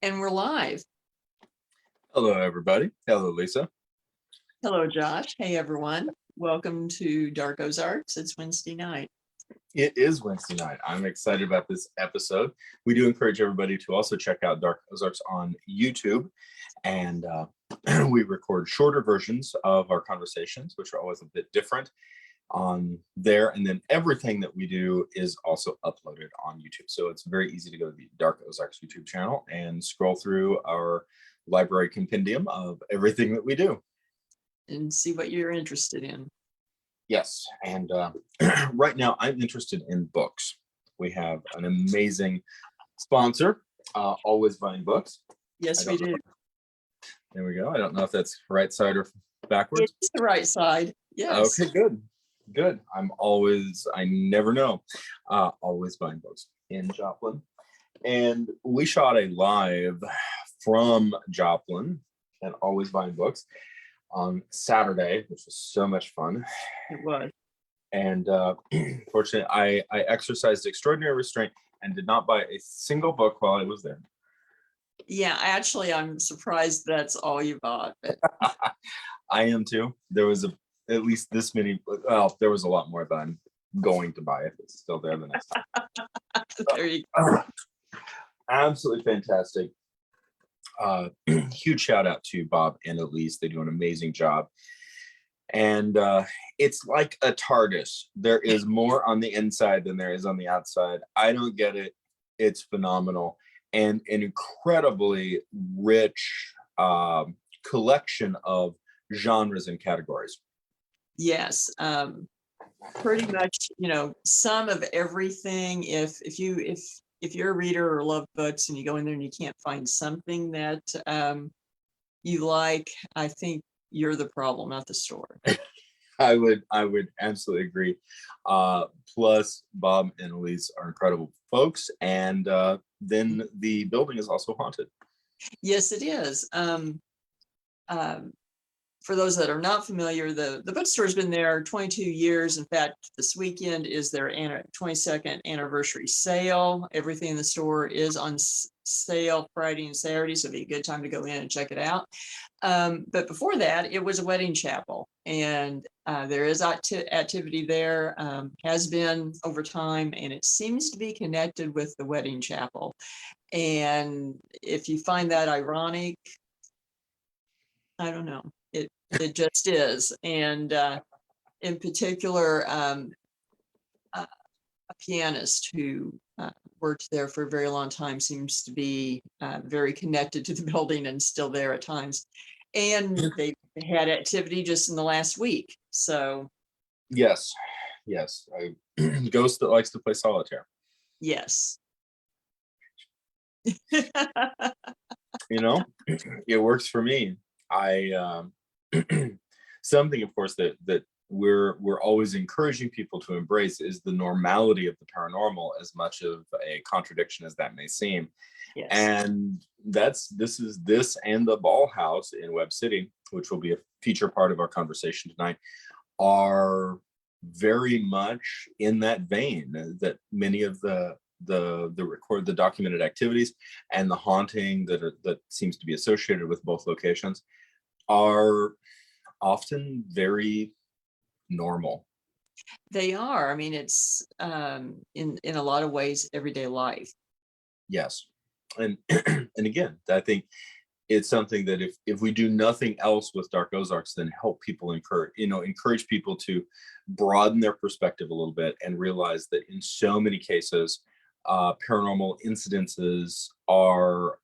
And we're live. Hello, everybody. Hello, Lisa. Hello, Josh. Hey, everyone. Welcome to Dark Ozarks. It's Wednesday night. It is Wednesday night. I'm excited about this episode. We do encourage everybody to also check out Dark Ozarks on YouTube. And we record shorter versions of our conversations, which are always a bit different on there. And then everything that we do is also uploaded on YouTube. So it's very easy to go to the Dark Ozarks YouTube channel and scroll through our library compendium of everything that we do. And see what you're interested in. Yes, and right now I'm interested in books. We have an amazing sponsor, Always Buying Books. Yes, we do. There we go. I don't know if that's right side or backwards. It's the right side. Yes. Okay, good. I never know. Always Buying Books in Joplin. And we shot a live from Joplin and Always Buying Books on Saturday, which was so much fun. It was. And fortunately, I exercised extraordinary restraint and did not buy a single book while I was there. Yeah, actually, I'm surprised that's all you bought. But... I am too. There was at least this many. Well, there was a lot more, but I'm going to buy it. It's still there the next time. There you go. Absolutely fantastic. Huge shout out to Bob and Elise. They do an amazing job. And it's like a TARDIS. There is more on the inside than there is on the outside. I don't get it. It's phenomenal. And an incredibly rich collection of genres and categories. Yes. Pretty much, some of everything. If you're a reader or love books and you go in there and you can't find something that you like, I think you're the problem, not the store. I would absolutely agree. Plus, Bob and Elise are incredible folks, and then the building is also haunted. Yes, it is. For those that are not familiar, the bookstore has been there 22 years. In fact, this weekend is their 22nd anniversary sale. Everything in the store is on sale Friday and Saturday, so it'd be a good time to go in and check it out. But before that, it was a wedding chapel, and there is activity there, has been over time, and it seems to be connected with the wedding chapel. And if you find that ironic, I don't know. It just is. And in particular, a pianist who worked there for a very long time seems to be very connected to the building and still there at times. And they had activity just in the last week. So yes, a ghost that likes to play solitaire. Yes. It works for me. Something, of course, that we're always encouraging people to embrace is the normality of the paranormal, as much of a contradiction as that may seem. Yes. And this and the Ball House in Webb City, which will be a feature part of our conversation tonight, are very much in that vein. That many of the documented activities and the haunting that seems to be associated with both locations are often very normal. They are. I mean, it's in a lot of ways everyday life. Yes, and again, I think it's something that if we do nothing else with Dark Ozarks, then help people encourage people to broaden their perspective a little bit and realize that in so many cases, paranormal incidences are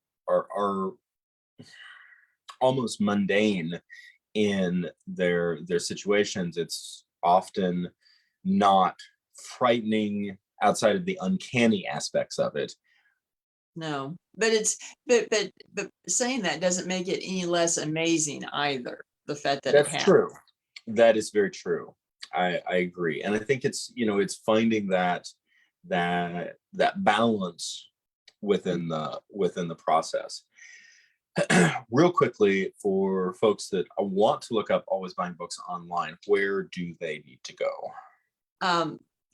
almost mundane in their situations. It's often not frightening outside of the uncanny aspects of it. No, but saying that doesn't make it any less amazing either. The fact that that's true. That is very true. I agree, and I think it's finding that balance within the process. Real quickly, for folks that want to look up Always Buying Books online, where do they need to go?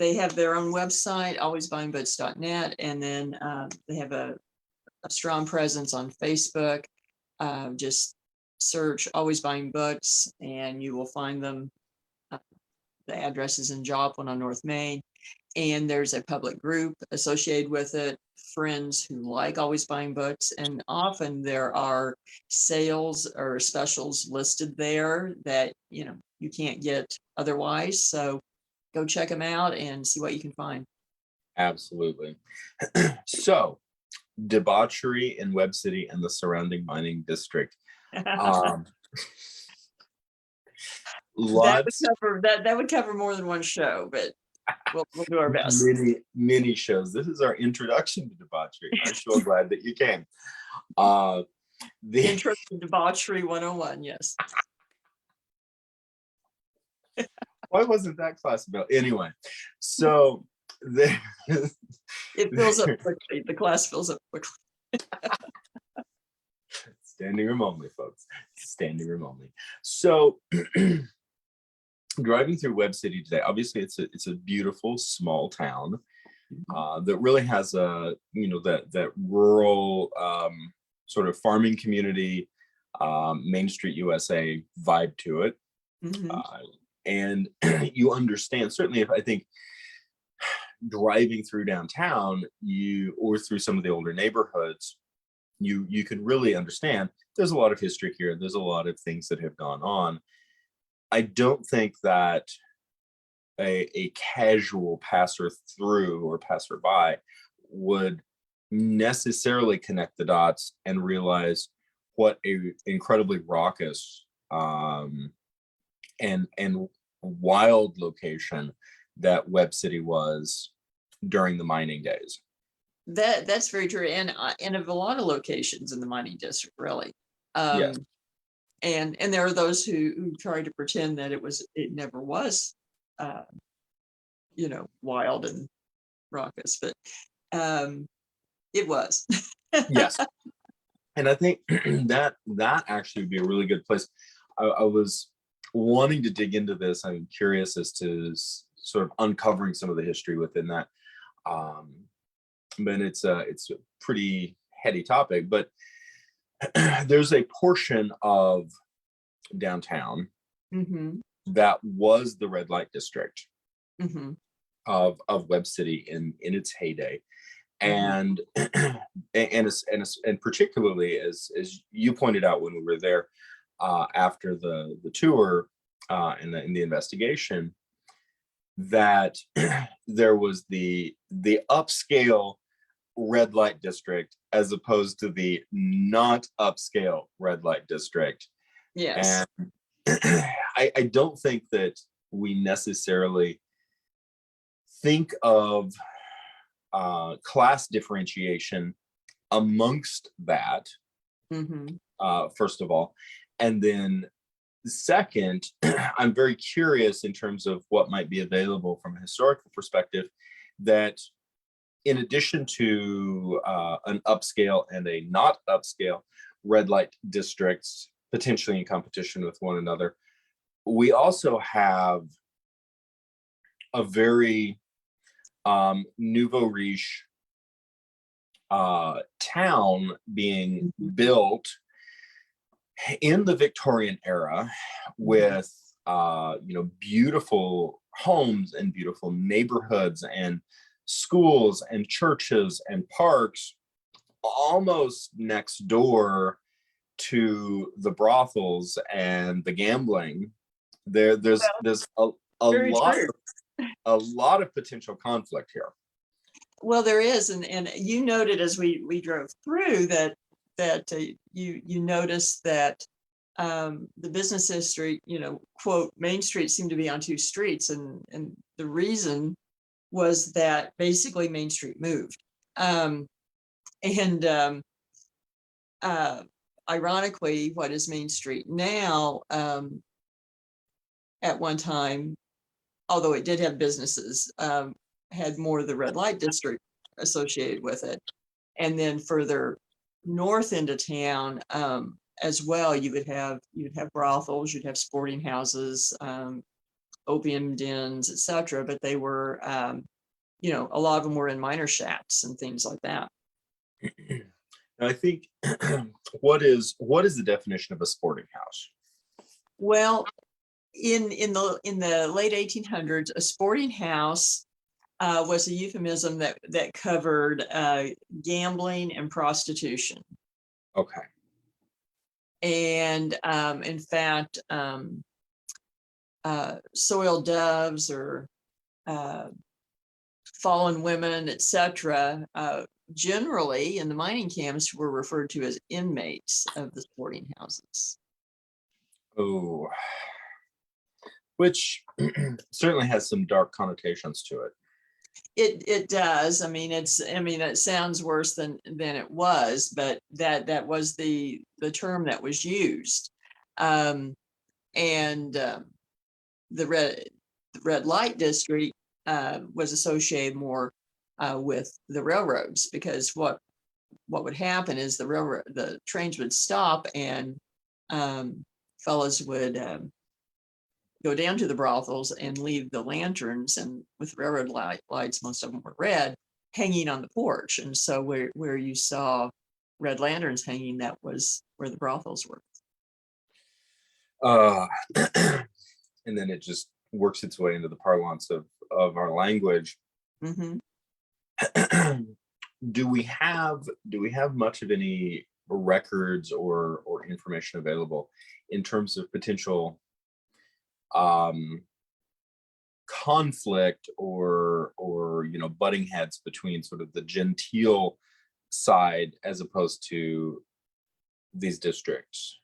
They have their own website, alwaysbuyingbooks.net, and then they have a a strong presence on Facebook. Just search Always Buying Books and you will find them. The address is in Joplin on North Main. And there's a public group associated with it, friends who like Always Buying Books. And often there are sales or specials listed there that, you can't get otherwise. So go check them out and see what you can find. Absolutely. So, Debauchery in Webb City and the surrounding mining district. That Lots, would cover more than one show, but we'll do our best. many shows. This is our introduction to debauchery. I'm so glad that you came. The Intro to Debauchery 101, yes. Why wasn't that class about anyway? So it fills up quickly. The class fills up quickly. Standing room only, folks. Standing room only. So driving through Webb City today, obviously it's a beautiful small town that really has a that rural sort of farming community, Main Street USA vibe to it. Mm-hmm. And you understand, certainly if I think driving through downtown, or through some of the older neighborhoods, you can really understand there's a lot of history here. There's a lot of things that have gone on. I don't think that a casual passer through or passerby would necessarily connect the dots and realize what a incredibly raucous and wild location that Webb City was during the mining days. That's very true, and of a lot of locations in the mining district, really. Yes. And there are those who try to pretend that it never was, wild and raucous, but it was. Yes. And I think that actually would be a really good place. I was wanting to dig into this. I'm curious as to sort of uncovering some of the history within that. But it's a pretty heady topic. But there's a portion of downtown Mm-hmm. that was the red light district Mm-hmm. of Webb City in its heyday. And and particularly as you pointed out when we were there after the tour and the investigation, that there was the upscale red light district as opposed to the not upscale red light district. Yes. And I don't think that we necessarily think of class differentiation amongst that, Mm-hmm. first of all. And then second, I'm very curious in terms of what might be available from a historical perspective, that in addition to an upscale and a not upscale red light districts potentially in competition with one another, we also have a very nouveau riche town being built in the Victorian era with beautiful homes and beautiful neighborhoods and schools and churches and parks almost next door to the brothels and the gambling. There's a lot of potential conflict here. Well, there is, and you noted as we drove through that you noticed that the business district, quote, Main Street seemed to be on two streets, and the reason was that basically Main Street moved, ironically, what is Main Street now? At one time, although it did have businesses, had more of the red light district associated with it. And then further north into town, as well, you'd have brothels, you'd have sporting houses, opium dens, etc. But they were, a lot of them were in minor shacks and things like that. I think what is the definition of a sporting house? Well, in the late 1800s, a sporting house was a euphemism that covered gambling and prostitution. Okay. And in fact, soiled doves or fallen women, etc., generally in the mining camps were referred to as inmates of the sporting houses. Oh, which certainly has some dark connotations to it. It does. I mean, it sounds worse than it was, but that was the term that was used. And the red light district was associated more with the railroads, because what would happen is the trains would stop, and fellas would go down to the brothels and leave the lanterns, and with railroad lights, most of them were red, hanging on the porch. And so where you saw red lanterns hanging, that was where the brothels were. And then it just works its way into the parlance of our language. Mm-hmm. Do we have much of any records or information available in terms of potential conflict or butting heads between sort of the genteel side as opposed to these districts?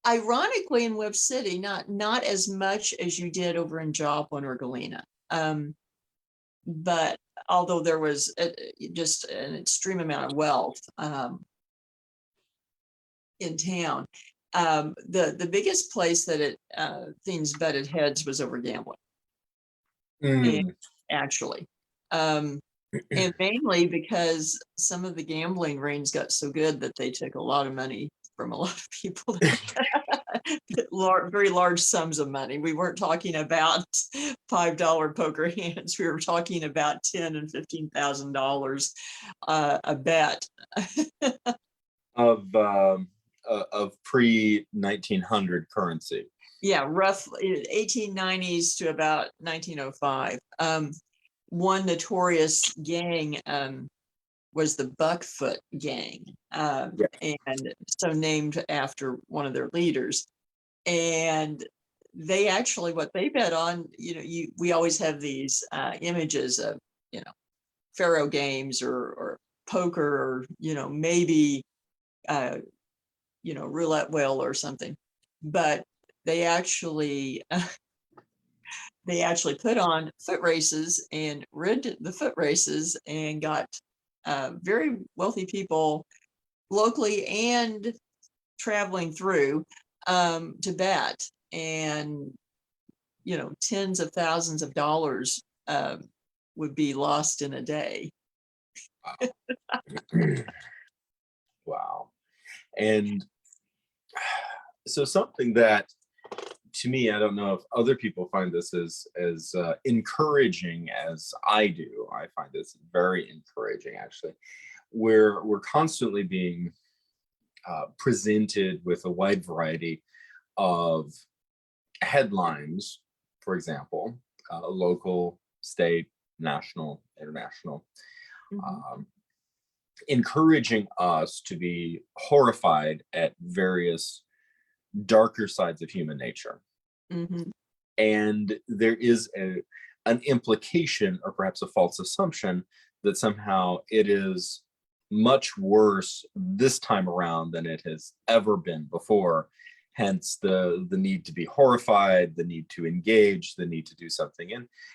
Ironically, in Webb City, not as much as you did over in Joplin or Galena. But although there was just an extreme amount of wealth in town, the biggest place that things butted heads was over gambling. And actually, and mainly because some of the gambling rings got so good that they took a lot of money from a lot of people. Very large sums of money. We weren't talking about $5 poker hands. We were talking about $10,000 and $15,000 a bet. of pre-1900 currency. Yeah, roughly 1890s to about 1905. One notorious gang was the Buckfoot Gang, and so named after one of their leaders. And they actually, what they bet on, we always have these images of, faro games or poker, or maybe roulette wheel or something. But they actually put on foot races and rigged the foot races and got very wealthy people locally and traveling through to bet, and tens of thousands of dollars would be lost in a day. Wow. And so something that, to me, I don't know if other people find this as encouraging as I do. I find this very encouraging, actually. We're constantly being presented with a wide variety of headlines, for example, local, state, national, international, encouraging us to be horrified at various darker sides of human nature. Mm-hmm. And there is an implication, or perhaps a false assumption, that somehow it is much worse this time around than it has ever been before. Hence the need to be horrified, the need to engage, the need to do something.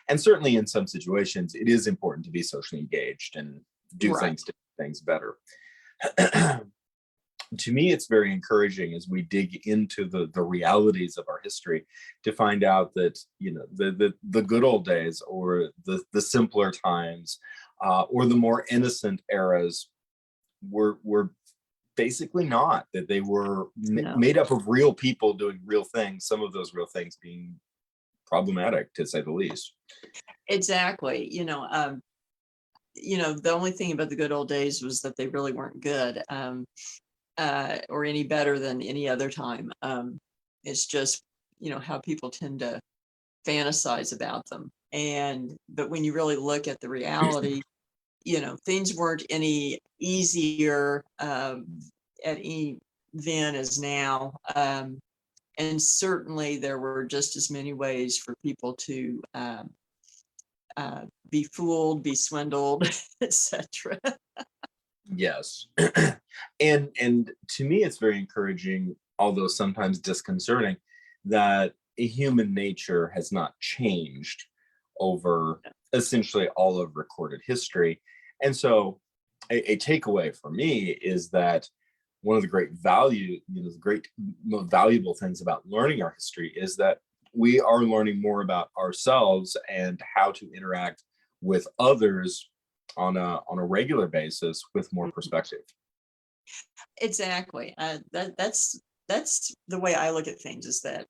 And certainly in some situations, it is important to be socially engaged and do things better. To me, it's very encouraging as we dig into the realities of our history to find out that the good old days, or the simpler times, or the more innocent eras were basically not, that they were made up of real people doing real things, some of those real things being problematic, to say the least. Exactly. the only thing about the good old days was that they really weren't good, or any better than any other time. It's just, how people tend to fantasize about them. But when you really look at the reality, things weren't any easier at any then as now. And certainly there were just as many ways for people to be fooled, be swindled, etc. Yes. And to me, it's very encouraging, although sometimes disconcerting, that human nature has not changed over essentially all of recorded history. And so a takeaway for me is that one of the great most valuable things about learning our history is that we are learning more about ourselves and how to interact with others on a regular basis with more perspective. Exactly. That's the way I look at things, is that,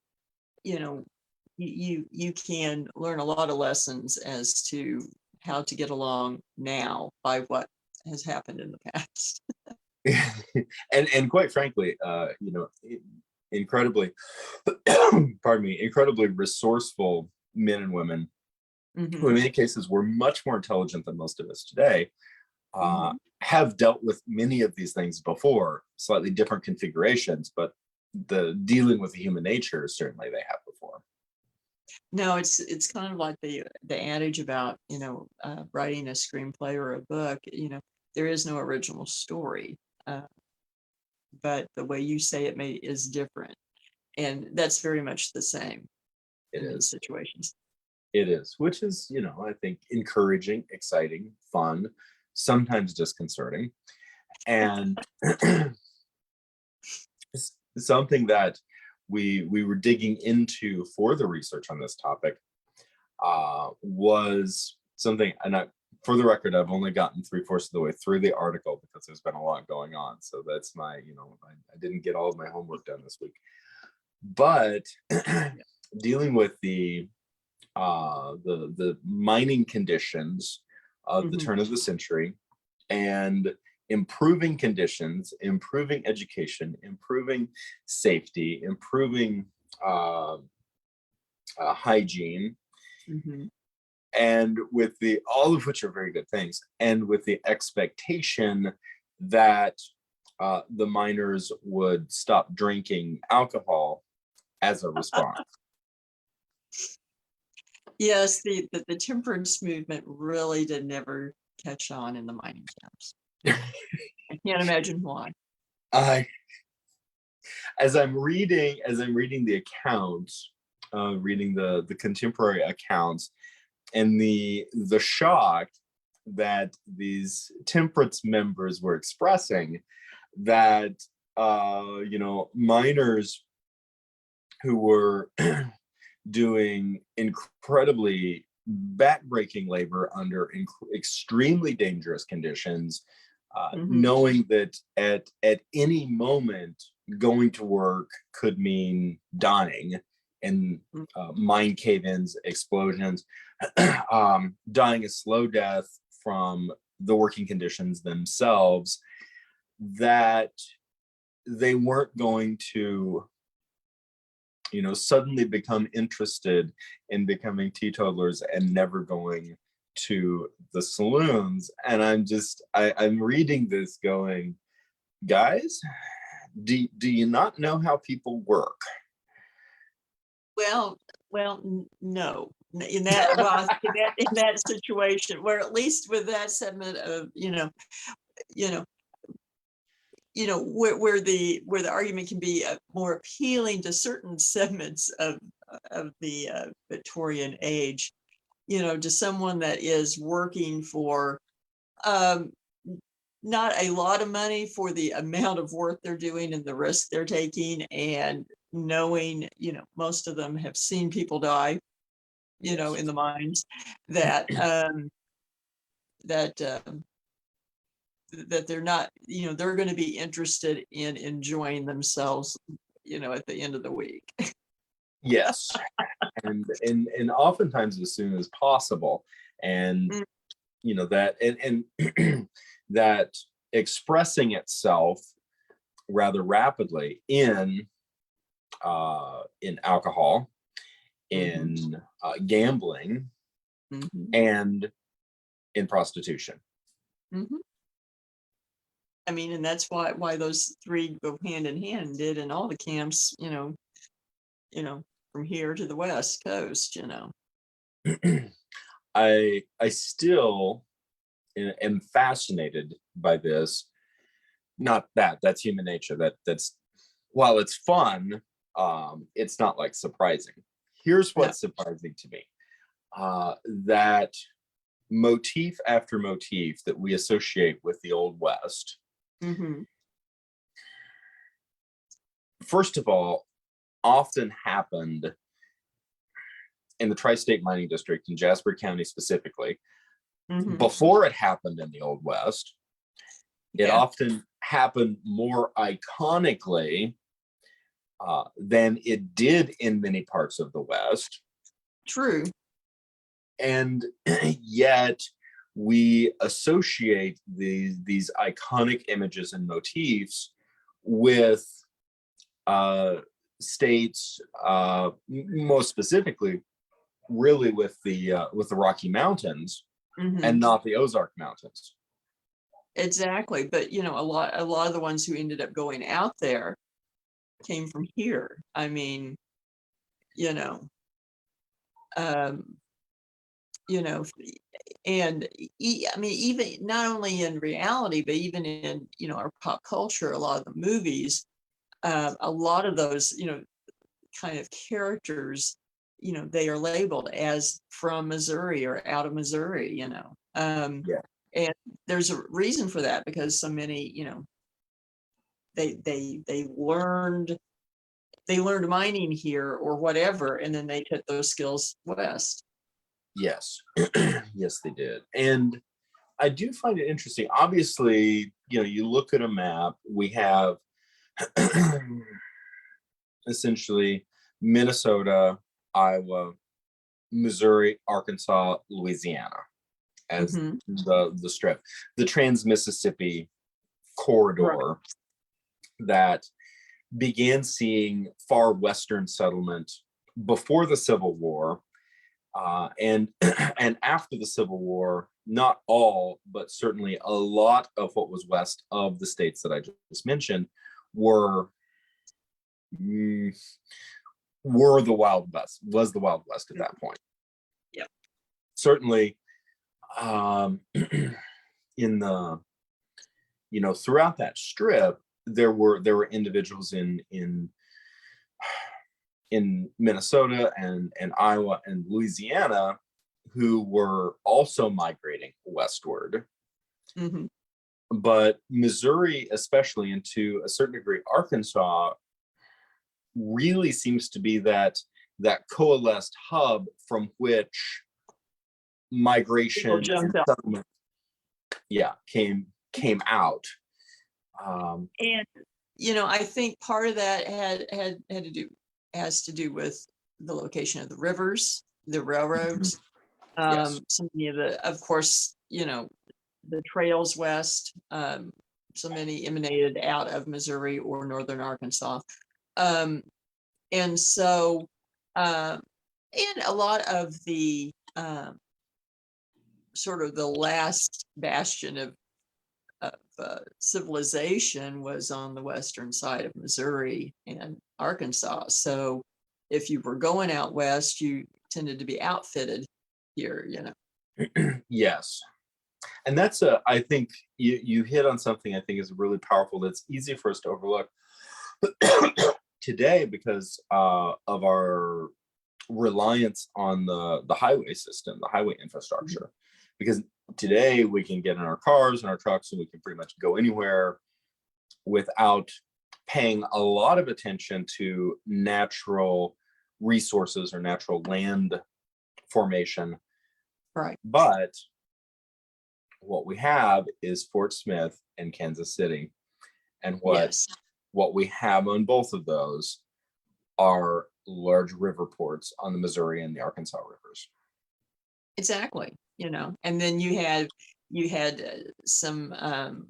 you can learn a lot of lessons as to how to get along now by what has happened in the past. and quite frankly, incredibly, pardon me, incredibly resourceful men and women who in many cases were much more intelligent than most of us today, have dealt with many of these things before, slightly different configurations, but the dealing with the human nature certainly they have before. No, it's kind of like the adage about, writing a screenplay or a book. There is no original story, but the way you say it is different, and that's very much the same in these situations. It is, which is, I think encouraging, exciting, fun, sometimes disconcerting, and something that we were digging into for the research on this topic was something, and for the record, I've only gotten 3/4 of the way through the article because there's been a lot going on. So that's my, I didn't get all of my homework done this week. But dealing with the mining conditions of the turn of the century, and improving conditions, improving education, improving safety, improving hygiene, and with all of which are very good things, and with the expectation that the miners would stop drinking alcohol as a response. Yes, the temperance movement really did never catch on in the mining camps. I can't imagine why. As I'm reading the accounts, reading the contemporary accounts, and the shock that these temperance members were expressing, that miners who were doing incredibly backbreaking labor under extremely dangerous conditions, knowing that at any moment going to work could mean dying in mine cave-ins, explosions, dying a slow death from the working conditions themselves, that they weren't going to suddenly become interested in becoming teetotalers and never going to the saloons. And I'm reading this going, guys, do you not know how people work? Well, no. In that situation, where at least with that segment of, where the argument can be more appealing to certain segments of the Victorian age, to someone that is working for not a lot of money for the amount of work they're doing and the risk they're taking, and knowing, most of them have seen people die, in the mines, that they're not, they're going to be interested in enjoying themselves, at the end of the week. Yes. and oftentimes as soon as possible. And that and that expressing itself rather rapidly in alcohol, in gambling, and in prostitution. I mean, and that's why those three go hand in hand, did in all the camps, from here to the West Coast, I still am fascinated by this. Not that's human nature. That's while it's fun, it's not like surprising. Here's what's surprising to me: that motif after motif that we associate with the Old West. First of all, often happened in the Tri-State Mining District in Jasper County specifically. Before it happened in the Old West, it often happened more iconically than it did in many parts of the West. True. And yet we associate these iconic images and motifs with states, most specifically, really with the Rocky Mountains, and not the Ozark Mountains. Exactly, but a lot of the ones who ended up going out there came from here. I mean, and I mean, even not only in reality, but even in our pop culture, a lot of the movies, a lot of those kind of characters, they are labeled as from Missouri or out of Missouri, and there's a reason for that, because so many, they learned mining here or whatever, and then they took those skills west. Yes. Yes, they did. And I do find it interesting. Obviously, you look at a map, we have essentially Minnesota, Iowa, Missouri, Arkansas, Louisiana as the strip, the Trans-Mississippi corridor that began seeing far western settlement before the Civil War, and after the Civil War. Not all, but certainly a lot of what was west of the states that I just mentioned were the Wild West, was the Wild West at that point. Yeah. Certainly, in the, throughout that strip, there were individuals in Minnesota and Iowa and Louisiana who were also migrating westward. But Missouri, especially, and to a certain degree Arkansas, really seems to be that coalesced hub from which migration and settlement came out. And I think part of that has to do with the location of the rivers, the railroads, so many of the, of course, the trails west, so many emanated out of Missouri or northern Arkansas, and so and a lot of the sort of the last bastion of civilization was on the western side of Missouri and Arkansas. So if you were going out west, you tended to be outfitted here, Yes. And that's I think you hit on something I think is really powerful, that's easy for us to overlook today because of our reliance on the highway system, the highway infrastructure. Because today we can get in our cars and our trucks and we can pretty much go anywhere without paying a lot of attention to natural resources or natural land formation. Right. But what we have is Fort Smith and Kansas City. And what we have on both of those are large river ports on the Missouri and the Arkansas rivers. Exactly. and then you had some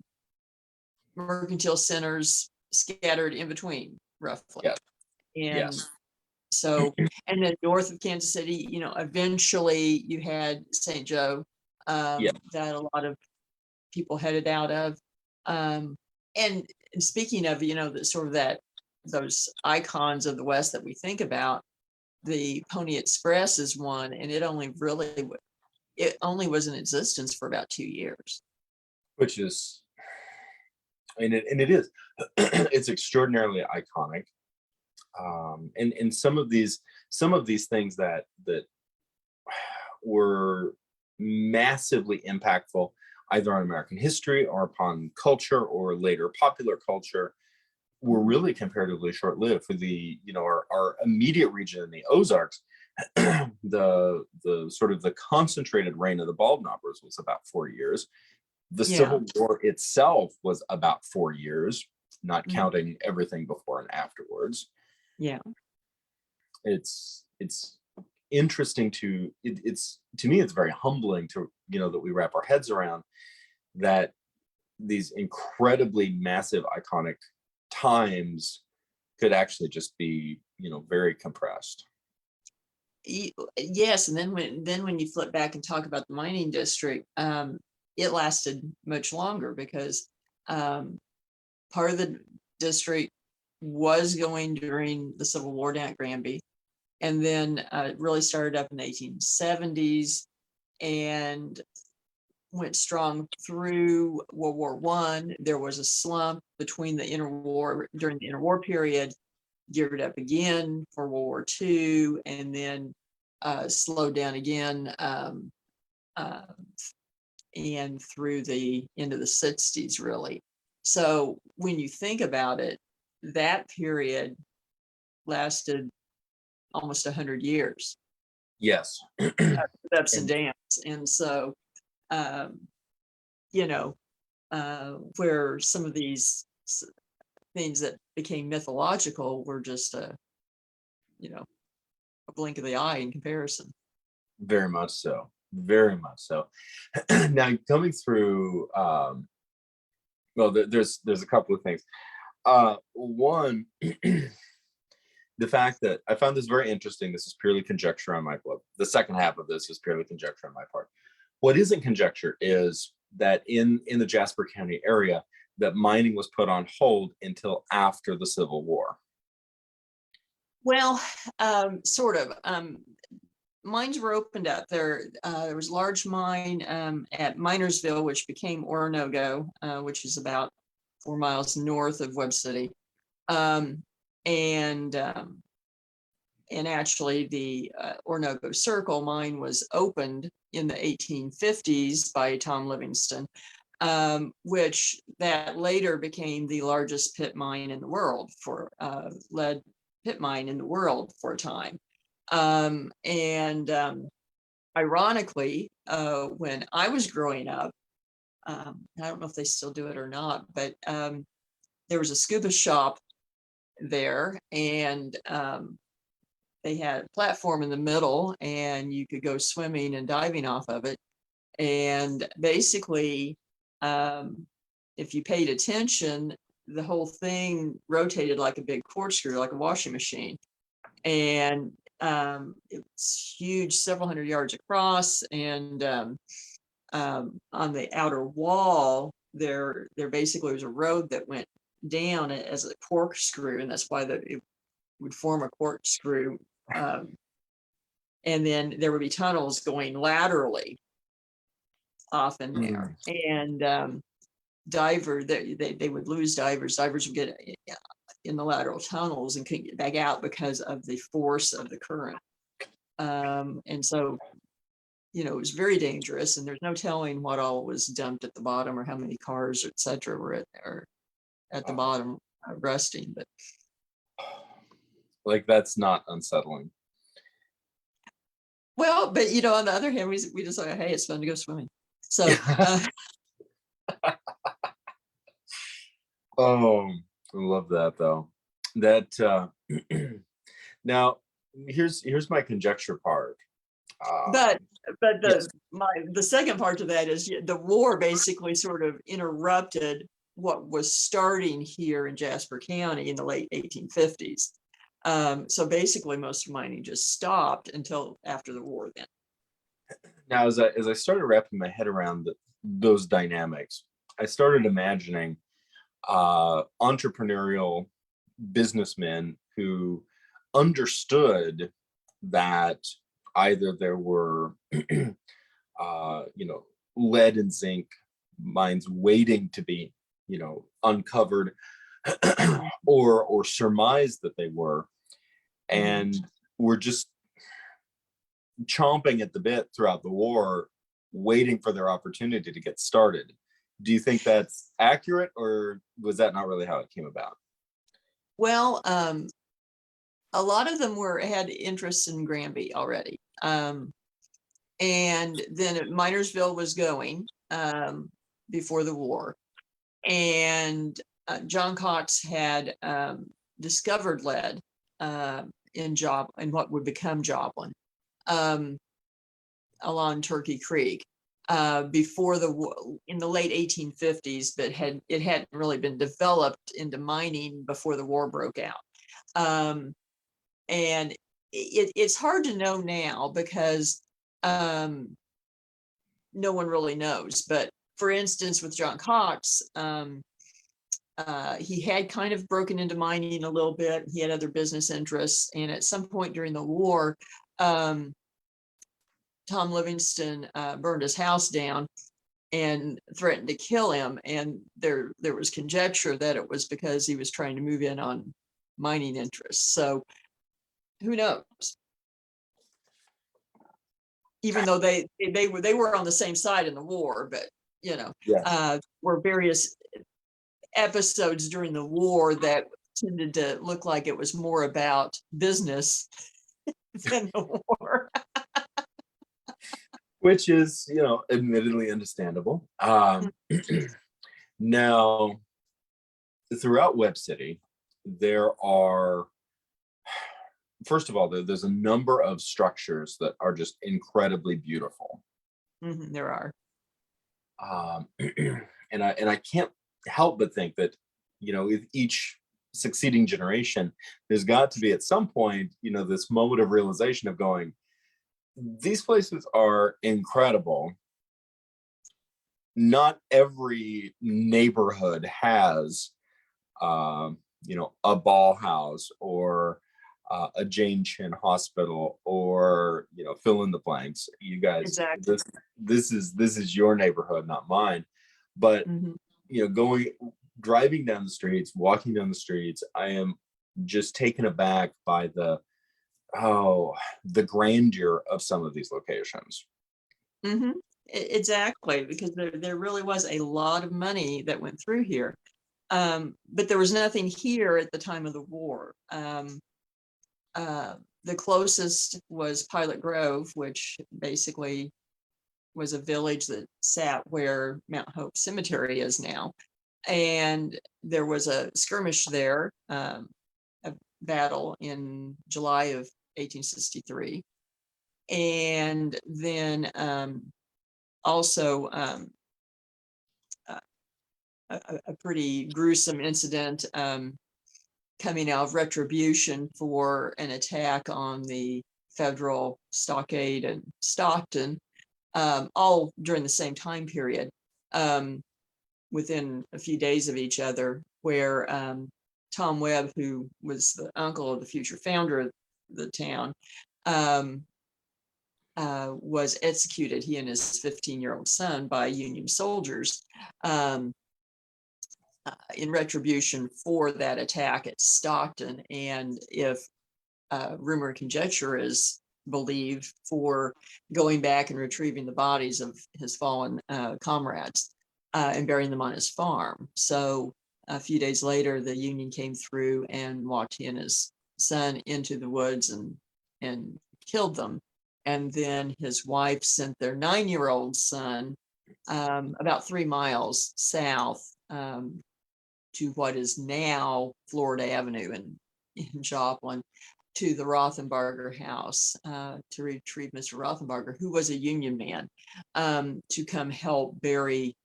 mercantile centers scattered in between, roughly. Yeah. And Yes. so, and then north of Kansas City, eventually you had St. Joe, Yeah. that a lot of people headed out of. And speaking of, the sort of those icons of the West that we think about, the Pony Express is one, and it only was in existence for about 2 years. Which is, and it is, it's extraordinarily iconic. And some of these things that were massively impactful either on American history or upon culture or later popular culture were really comparatively short-lived. For the our immediate region in the Ozarks, the sort of the concentrated reign of the bald knobbers was about 4 years. The Yeah. Civil War itself was about 4 years, not Mhm. counting everything before and afterwards. Yeah. It's interesting it's to me, it's very humbling to that we wrap our heads around that these incredibly massive iconic times could actually just be very compressed. Yes, and then when you flip back and talk about the mining district, it lasted much longer because part of the district was going during the Civil War down at Granby, and then it really started up in the 1870s and went strong through World War One. There was a slump between during the interwar period, geared up again for World War II, and then slowed down again, and through the end of the 60s, really. So when you think about it, that period lasted almost 100 years, Yes. with ups and And downs. And so, um, where some of these things that became mythological were just a blink of the eye in comparison. very much so. Very much so. Now coming through, well, there's a couple of things. One, the fact that I found this very interesting. This is purely conjecture on my part. The second half of this is purely conjecture on my part. What isn't conjecture is that in the Jasper County area, that mining was put on hold until after the Civil War. Well, sort of. Mines were opened up. There was a large mine at Minersville, which became Oronogo, which is about 4 miles north of Webb City. And actually the Oronogo Circle mine was opened in the 1850s by Tom Livingston, which that later became the largest pit mine in the world for lead pit mine in the world for a time. And ironically, when I was growing up, I don't know if they still do it or not, but there was a scuba shop there, and they had a platform in the middle, and you could go swimming and diving off of it. And basically, if you paid attention, the whole thing rotated like a big corkscrew, like a washing machine. And it's huge, several hundred yards across, and on the outer wall, there basically was a road that went down as a corkscrew, and that's why it would form a corkscrew. And then there would be tunnels going laterally off in there, and they would lose divers. Divers would get in the lateral tunnels and couldn't get back out because of the force of the current. And so, it was very dangerous, and there's no telling what all was dumped at the bottom or how many cars, et cetera, were at the bottom rusting. But Like, that's not unsettling. well, but on the other hand, we just like, hey, it's fun to go swimming. So Oh, I love that though. That now here's my conjecture part. But Yes. the second part to that is the war basically sort of interrupted what was starting here in Jasper County in the late 1850s. So basically, most mining just stopped until after the war. Then, Now, as I started wrapping my head around those dynamics, I started imagining entrepreneurial businessmen who understood that either there were, lead and zinc mines waiting to be, uncovered, or surmised that they were, and were just chomping at the bit throughout the war, waiting for their opportunity to get started. Do you think that's accurate, or was that not really how it came about? well, a lot of them had interests in Granby already, and then Minersville was going before the war, and John Cox had discovered lead in what would become Joplin, along Turkey Creek, before the war in the late 1850s, but it hadn't really been developed into mining before the war broke out. And it's hard to know now because no one really knows. But for instance, with John Cox, he had kind of broken into mining a little bit. He had other business interests, and at some point during the war, Tom Livingston burned his house down and threatened to kill him. And there was conjecture that it was because he was trying to move in on mining interests. So who knows? Even though they were on the same side in the war, but Yes. were various episodes during the war that tended to look like it was more about business than the war. Which is, admittedly understandable. Now, throughout Webb City, there are, first of all, there's a number of structures that are just incredibly beautiful. There are. And I can't help but think that, with each succeeding generation, there's got to be at some point, this moment of realization of going, these places are incredible. Not every neighborhood has, a ball house or a Jane Chin hospital, or fill in the blanks. You guys, Exactly. this is your neighborhood, not mine. But driving down the streets, walking down the streets, I am just taken aback by the grandeur of some of these locations. Exactly, because there really was a lot of money that went through here, but there was nothing here at the time of the war. The closest was Pilot Grove, which basically was a village that sat where Mount Hope Cemetery is now, and there was a skirmish there, a battle in July of 1863, and then also a pretty gruesome incident coming out of retribution for an attack on the federal stockade in Stockton, all during the same time period, within a few days of each other, where Tom Webb, who was the uncle of the future founder of the town, was executed, he and his 15-year-old son, by Union soldiers in retribution for that attack at Stockton. And if rumor and conjecture is believed, for going back and retrieving the bodies of his fallen comrades and burying them on his farm. So a few days later, the Union came through and walked he and his son into the woods and killed them. And then his wife sent their 9-year-old son about 3 miles south to what is now Florida Avenue in Joplin, to the Rothenbarger house to retrieve Mr. Rothenbarger, who was a Union man, to come help bury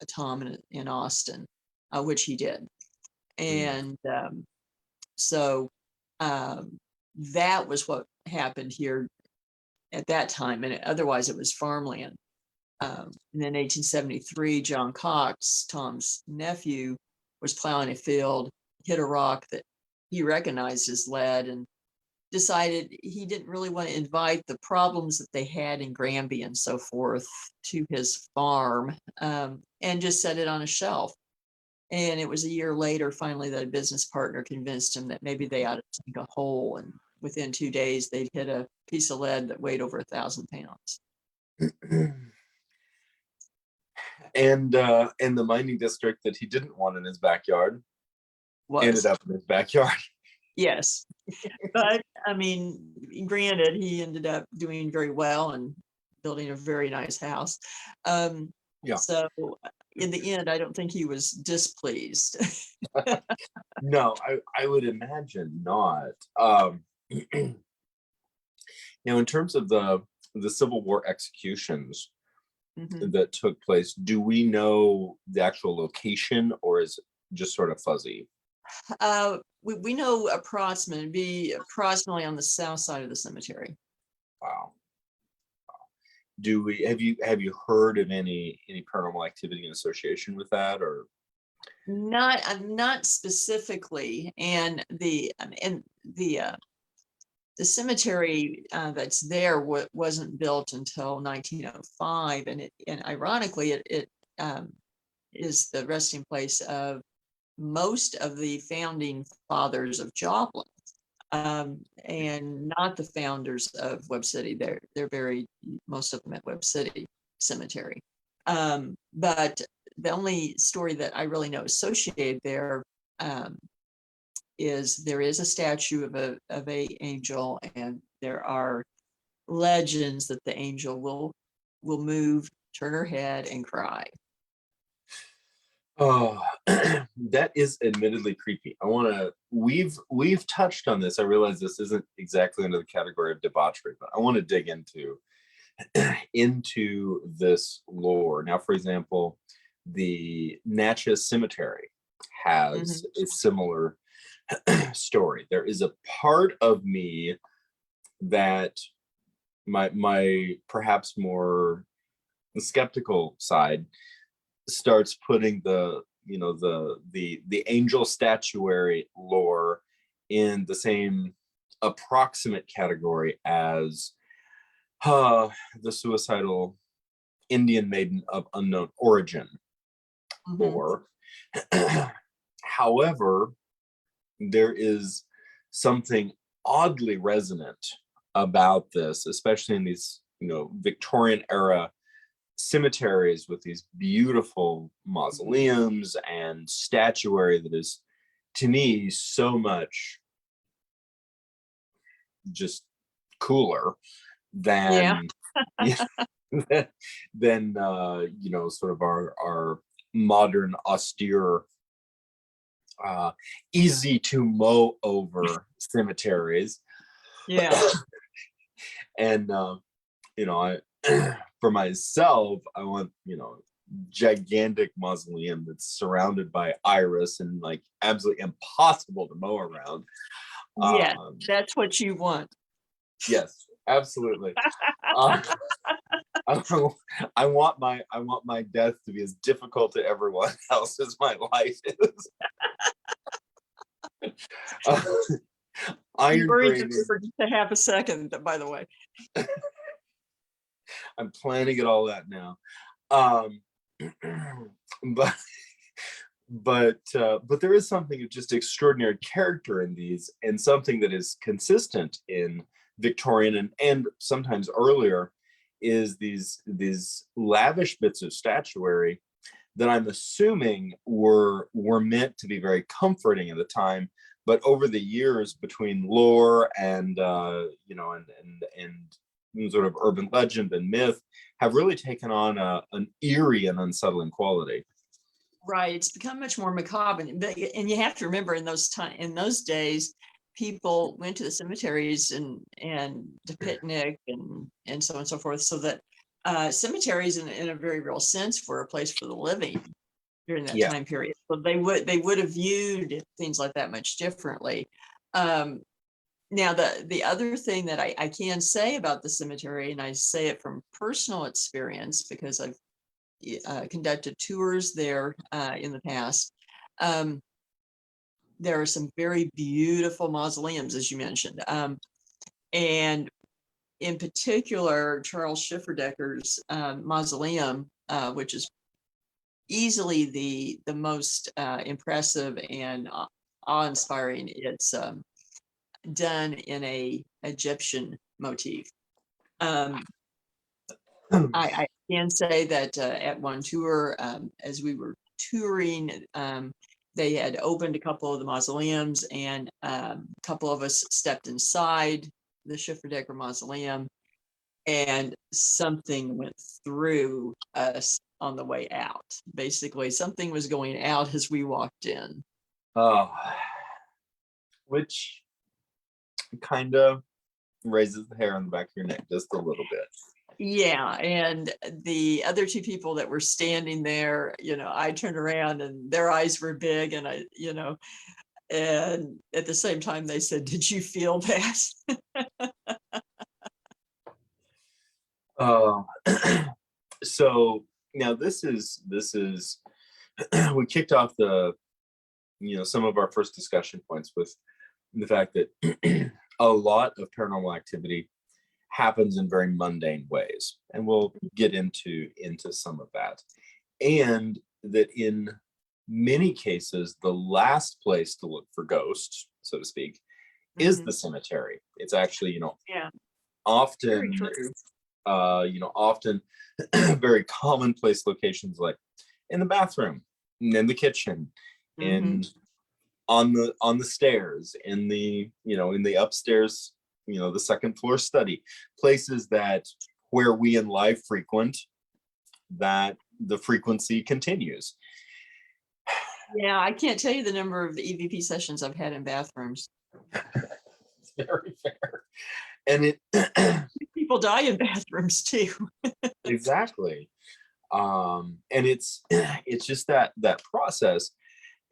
Tom in Austin, which he did. And so that was what happened here at that time. And otherwise it was farmland. And then 1873, John Cox, Tom's nephew, was plowing a field, hit a rock that he recognized as lead, and decided he didn't really want to invite the problems that they had in Granby and so forth to his farm, and just set it on a shelf. And it was a year later, finally, that a business partner convinced him that maybe they ought to sink a hole. And within 2 days, they'd hit a piece of lead that weighed over 1,000 pounds. And the mining district that he didn't want in his backyard ended up in his backyard. Yes. But I mean, granted, he ended up doing very well and building a very nice house. So in the end, I don't think he was displeased. No, I would imagine not. Now, in terms of the Civil War executions that took place, do we know the actual location, or is it just sort of fuzzy? We know approximately on the south side of the cemetery. Wow. Have you heard of any paranormal activity in association with that, or not specifically? And the cemetery that's there wasn't built until 1905, and ironically it is the resting place of most of the founding fathers of Joplin, and not the founders of Webb City. They're buried, most of them, at Webb City Cemetery. But the only story that I really know associated there is there is a statue of a angel, and there are legends that the angel will move, turn her head, and cry. Oh, that is admittedly creepy. We've touched on this. I realize this isn't exactly under the category of debauchery, but I want to dig into this lore. Now, for example, the Natchez Cemetery has a similar story. There is a part of me that my perhaps more skeptical side starts putting the angel statuary lore in the same approximate category as the suicidal Indian maiden of unknown origin lore. However, there is something oddly resonant about this, especially in these Victorian era cemeteries with these beautiful mausoleums and statuary that is, to me, so much just cooler than than sort of our modern austere easy to mow over cemeteries. And I for myself, I want gigantic mausoleum that's surrounded by iris and like absolutely impossible to mow around. That's what you want. Yes, absolutely. I want my death to be as difficult to everyone else as my life is. You buried it for just a half a second, by the way. I'm planning it all out now. But there is something of just extraordinary character in these, and something that is consistent in Victorian and sometimes earlier is these lavish bits of statuary that I'm assuming were meant to be very comforting at the time, but over the years between lore and sort of urban legend and myth have really taken on an eerie and unsettling quality. Right, it's become much more macabre, and you have to remember in those days, people went to the cemeteries and to picnic and so on and so forth. So that cemeteries in a very real sense were a place for the living during that Yeah. time period. So they would have viewed things like that much differently. Now, the other thing that I can say about the cemetery, and I say it from personal experience because I've conducted tours there in the past. There are some very beautiful mausoleums, as you mentioned. And in particular, Charles Schifferdecker's mausoleum, which is easily the most impressive and awe-inspiring. It's done in a Egyptian motif. I can say that at one tour, as we were touring, they had opened a couple of the mausoleums, and a couple of us stepped inside the Schifferdecker mausoleum, and something went through us on the way out. Basically, something was going out as we walked in. Which kind of raises the hair on the back of your neck just a little bit. Yeah, and the other two people that were standing there, I turned around and their eyes were big, and and at the same time they said, "Did you feel that?" So now this is we kicked off some of our first discussion points with the fact that a lot of paranormal activity happens in very mundane ways, and we'll get into some of that, and that in many cases the last place to look for ghosts, so to speak, is the cemetery. It's actually often often very commonplace locations, like in the bathroom, in the kitchen, in on the stairs, in the upstairs, the second floor study, places that where we in life frequent, that the frequency continues. Yeah, I can't tell you the number of EVP sessions I've had in bathrooms. It's very fair. And people die in bathrooms too. Exactly. And it's just that process.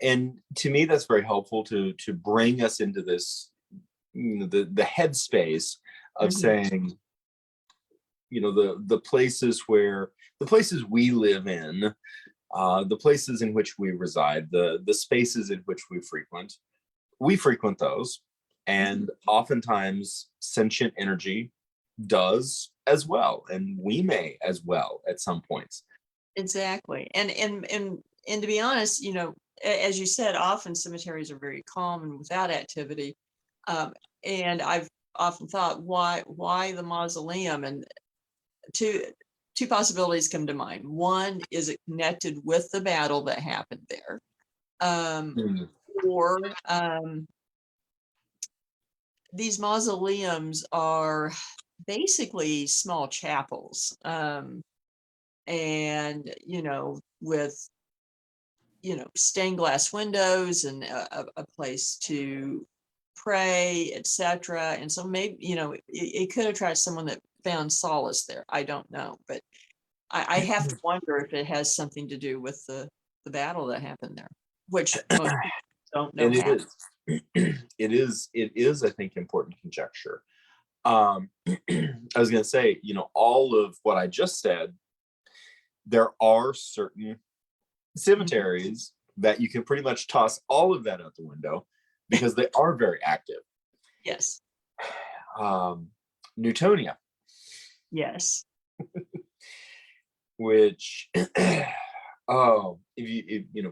And to me, that's very helpful to bring us into this, the headspace of saying, the places we live in, the places in which we reside, the spaces in which we frequent those. And oftentimes sentient energy does as well, and we may as well at some points. Exactly. And to be honest, as you said, often cemeteries are very calm and without activity. And I've often thought, why the mausoleum? And two possibilities come to mind. One, is it connected with the battle that happened there? Or these mausoleums are basically small chapels, and with stained glass windows and a place to pray, etc. And so maybe it could attract someone that found solace there. I don't know, but I have to wonder if it has something to do with the battle that happened there, which most people don't know. And it is I think important conjecture. I was going to say, all of what I just said, there are certain cemeteries that you can pretty much toss all of that out the window because they are very active. Yes. Newtonia. Yes. Which, if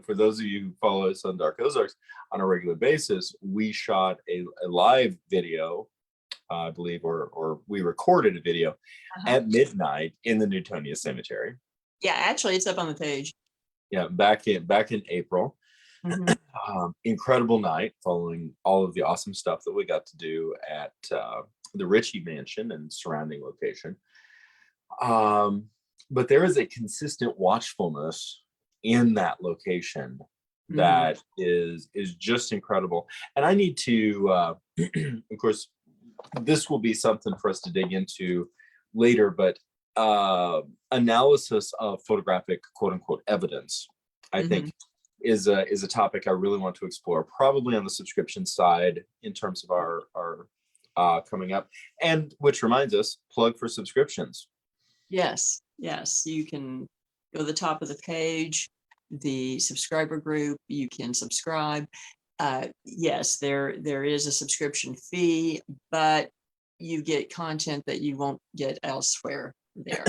for those of you who follow us on Dark Ozarks on a regular basis, we shot a live video, I believe, or we recorded a video at midnight in the Newtonia Cemetery. Yeah, actually, it's up on the page. Yeah, back in April. Incredible night, following all of the awesome stuff that we got to do at the Ritchie Mansion and surrounding location. But there is a consistent watchfulness in that location Mhm. that is just incredible. And I need to, of course, this will be something for us to dig into later, but analysis of photographic quote unquote evidence, I think, Mhm. is a topic I really want to explore, probably on the subscription side in terms of our coming up. And which reminds us, plug for subscriptions. Yes, yes, you can go to the top of the page, the subscriber group, you can subscribe. Yes, there is a subscription fee, but you get content that you won't get elsewhere there.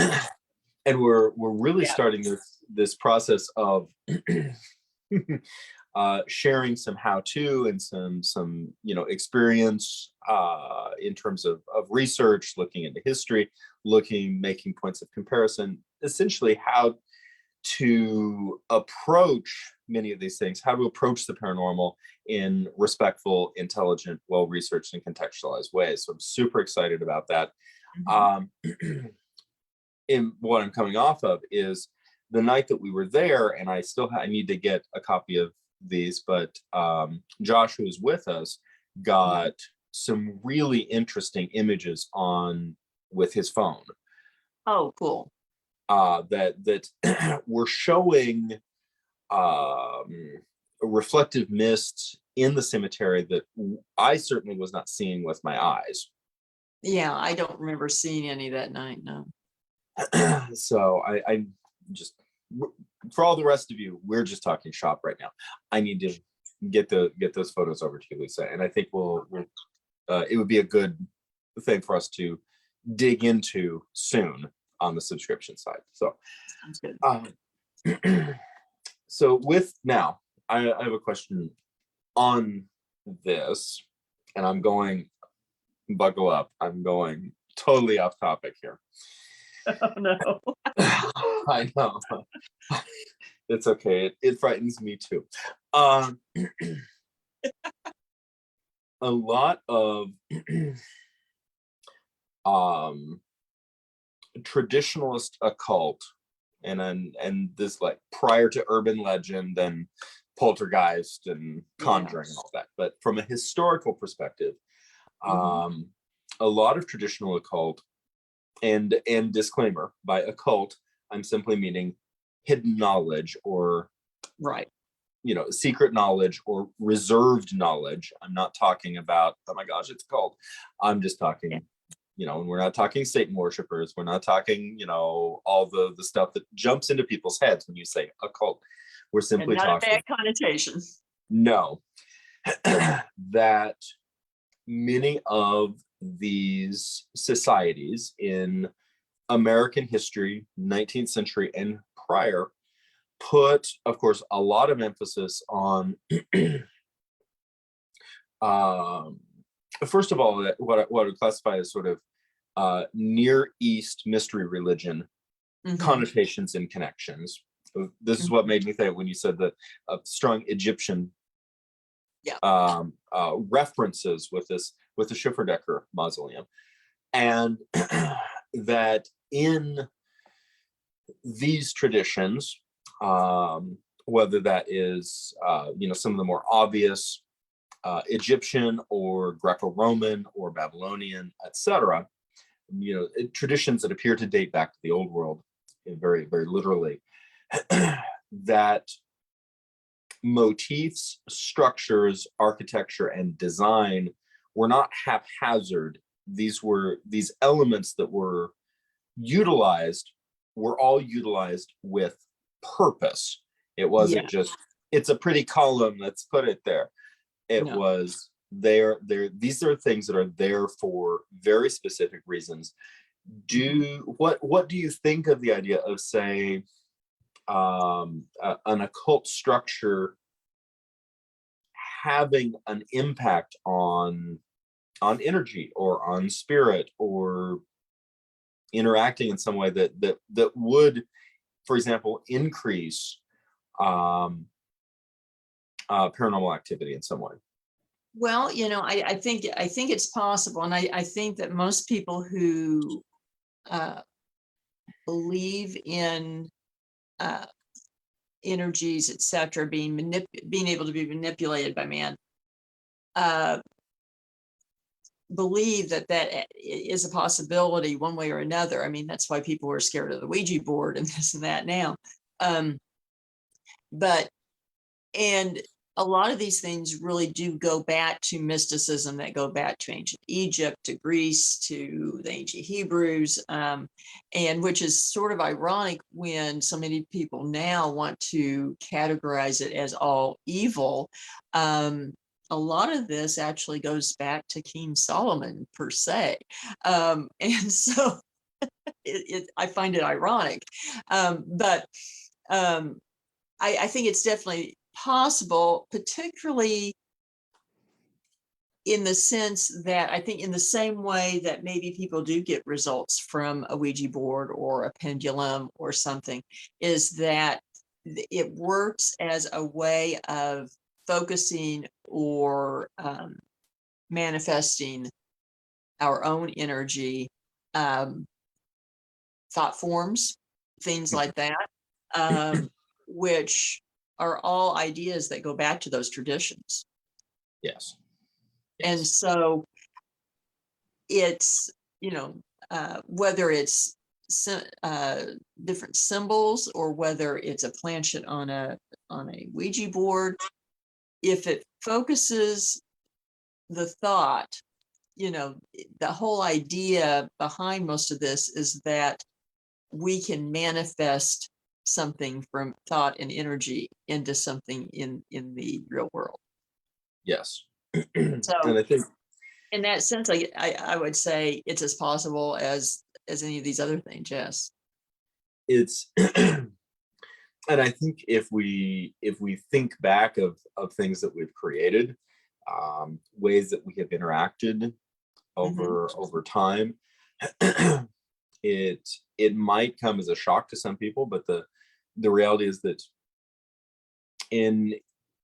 And we're really Yeah. starting this process of sharing some how-to and some experience in terms of research, looking into history, making points of comparison, essentially how to approach many of these things, how to approach the paranormal in respectful, intelligent, well-researched, and contextualized ways. So I'm super excited about that. Mhm. Um, in what I'm coming off of is the night that we were there, and I need to get a copy of these, but Josh, who was with us, Yeah. got some really interesting images on with his phone Oh, cool. that were showing reflective mists in the cemetery that I certainly was not seeing with my eyes. Yeah, I don't remember seeing any that night, no. So I just, for all the rest of you, we're just talking shop right now. I need to get those photos over to you, Lisa, and I think we'll it would be a good thing for us to dig into soon on the subscription side. So Sounds good. so with now, I have a question on this, and I'm going, buckle up, I'm going totally off topic here. Oh, no. I know. It's okay. It frightens me too. Um, a lot of um, traditionalist occult, and this, like, prior to urban legend and poltergeist and Yeah. conjuring and all that. But from a historical perspective, Mhm. a lot of traditional occult, and disclaimer, by occult, I'm simply meaning hidden knowledge, or Right. secret knowledge or reserved knowledge. I'm not talking about, oh my gosh, it's called. I'm just Yeah. talking, and we're not talking Satan worshipers. We're not talking, all the stuff that jumps into people's heads when you say occult. We're And simply not a talking, bad connotation. no, that many of these societies in American history, 19th century and prior, put, of course, a lot of emphasis on, um, first of all, what I would classify as sort of Near East mystery religion Mhm. connotations and connections. This is what Mhm. made me think when you said that strong Egyptian Yeah. references with the Schifferdecker mausoleum, and that in these traditions, whether that is some of the more obvious Egyptian or Greco-Roman or Babylonian, etc., traditions that appear to date back to the old world, very, very literally, that motifs, structures, architecture, and design were not haphazard. These elements that were utilized were all utilized with purpose. It wasn't Yeah. just, it's a pretty column, let's put it there. It No. was these are things that are there for very specific reasons. Mhm. What do you think of the idea of, say, an occult structure having an impact on energy or on spirit, or interacting in some way that would, for example, increase paranormal activity in some way? Well, I think it's possible, and I think that most people who uh, believe in uh, energies, etc., being able to be manipulated by man, believe that is a possibility one way or another. I mean, that's why people are scared of the Ouija board and this and that now. But a lot of these things really do go back to mysticism, that go back to ancient Egypt, to Greece, to the ancient Hebrews, and which is sort of ironic when so many people now want to categorize it as all evil. A lot of this actually goes back to King Solomon per se. And so I find it ironic. But I think it's definitely possible, particularly in the sense that I think in the same way that maybe people do get results from a Ouija board or a pendulum or something, is that it works as a way of focusing or manifesting our own energy, thought forms, things like that, which are all ideas that go back to those traditions. Yes. And so it's, whether it's different symbols or whether it's a planchette on a Ouija board, if it focuses the thought, the whole idea behind most of this is that we can manifest something from thought and energy into something in the real world. Yes. So, and I think in that sense, I would say it's as possible as any of these other things. Yes, it's and I think if we think back of things that we've created, ways that we have interacted over time, it might come as a shock to some people, but the reality is that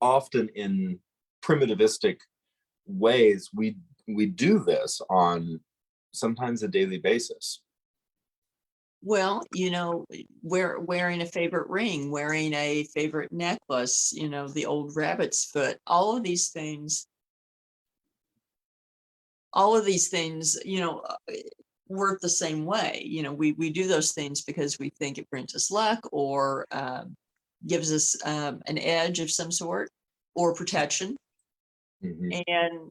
often in primitivistic ways, we do this on sometimes a daily basis. Well, wearing a favorite ring, wearing a favorite necklace, the old rabbit's foot, all of these things, work the same way. We do those things because we think it brings us luck or gives us an edge of some sort or protection. And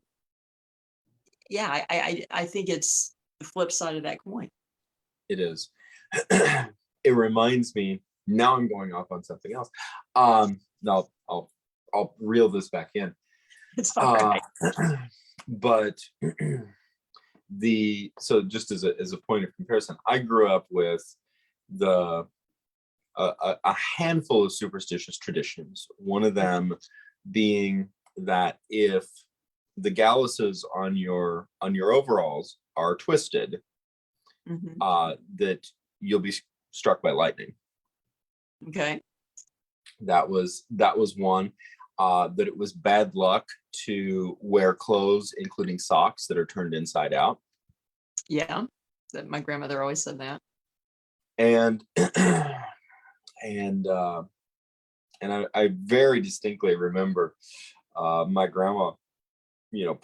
yeah, I think it's the flip side of that coin. It is. It reminds me, now I'm going off on something else. No, I'll reel this back in. It's all right. But so just as a point of comparison, I grew up with a handful of superstitious traditions. One of them being that if the galluses on your overalls are twisted, that you'll be struck by lightning. Okay. That was one. That it was bad luck to wear clothes, including socks, that are turned inside out. Yeah, that my grandmother always said that. And I very distinctly remember my grandma,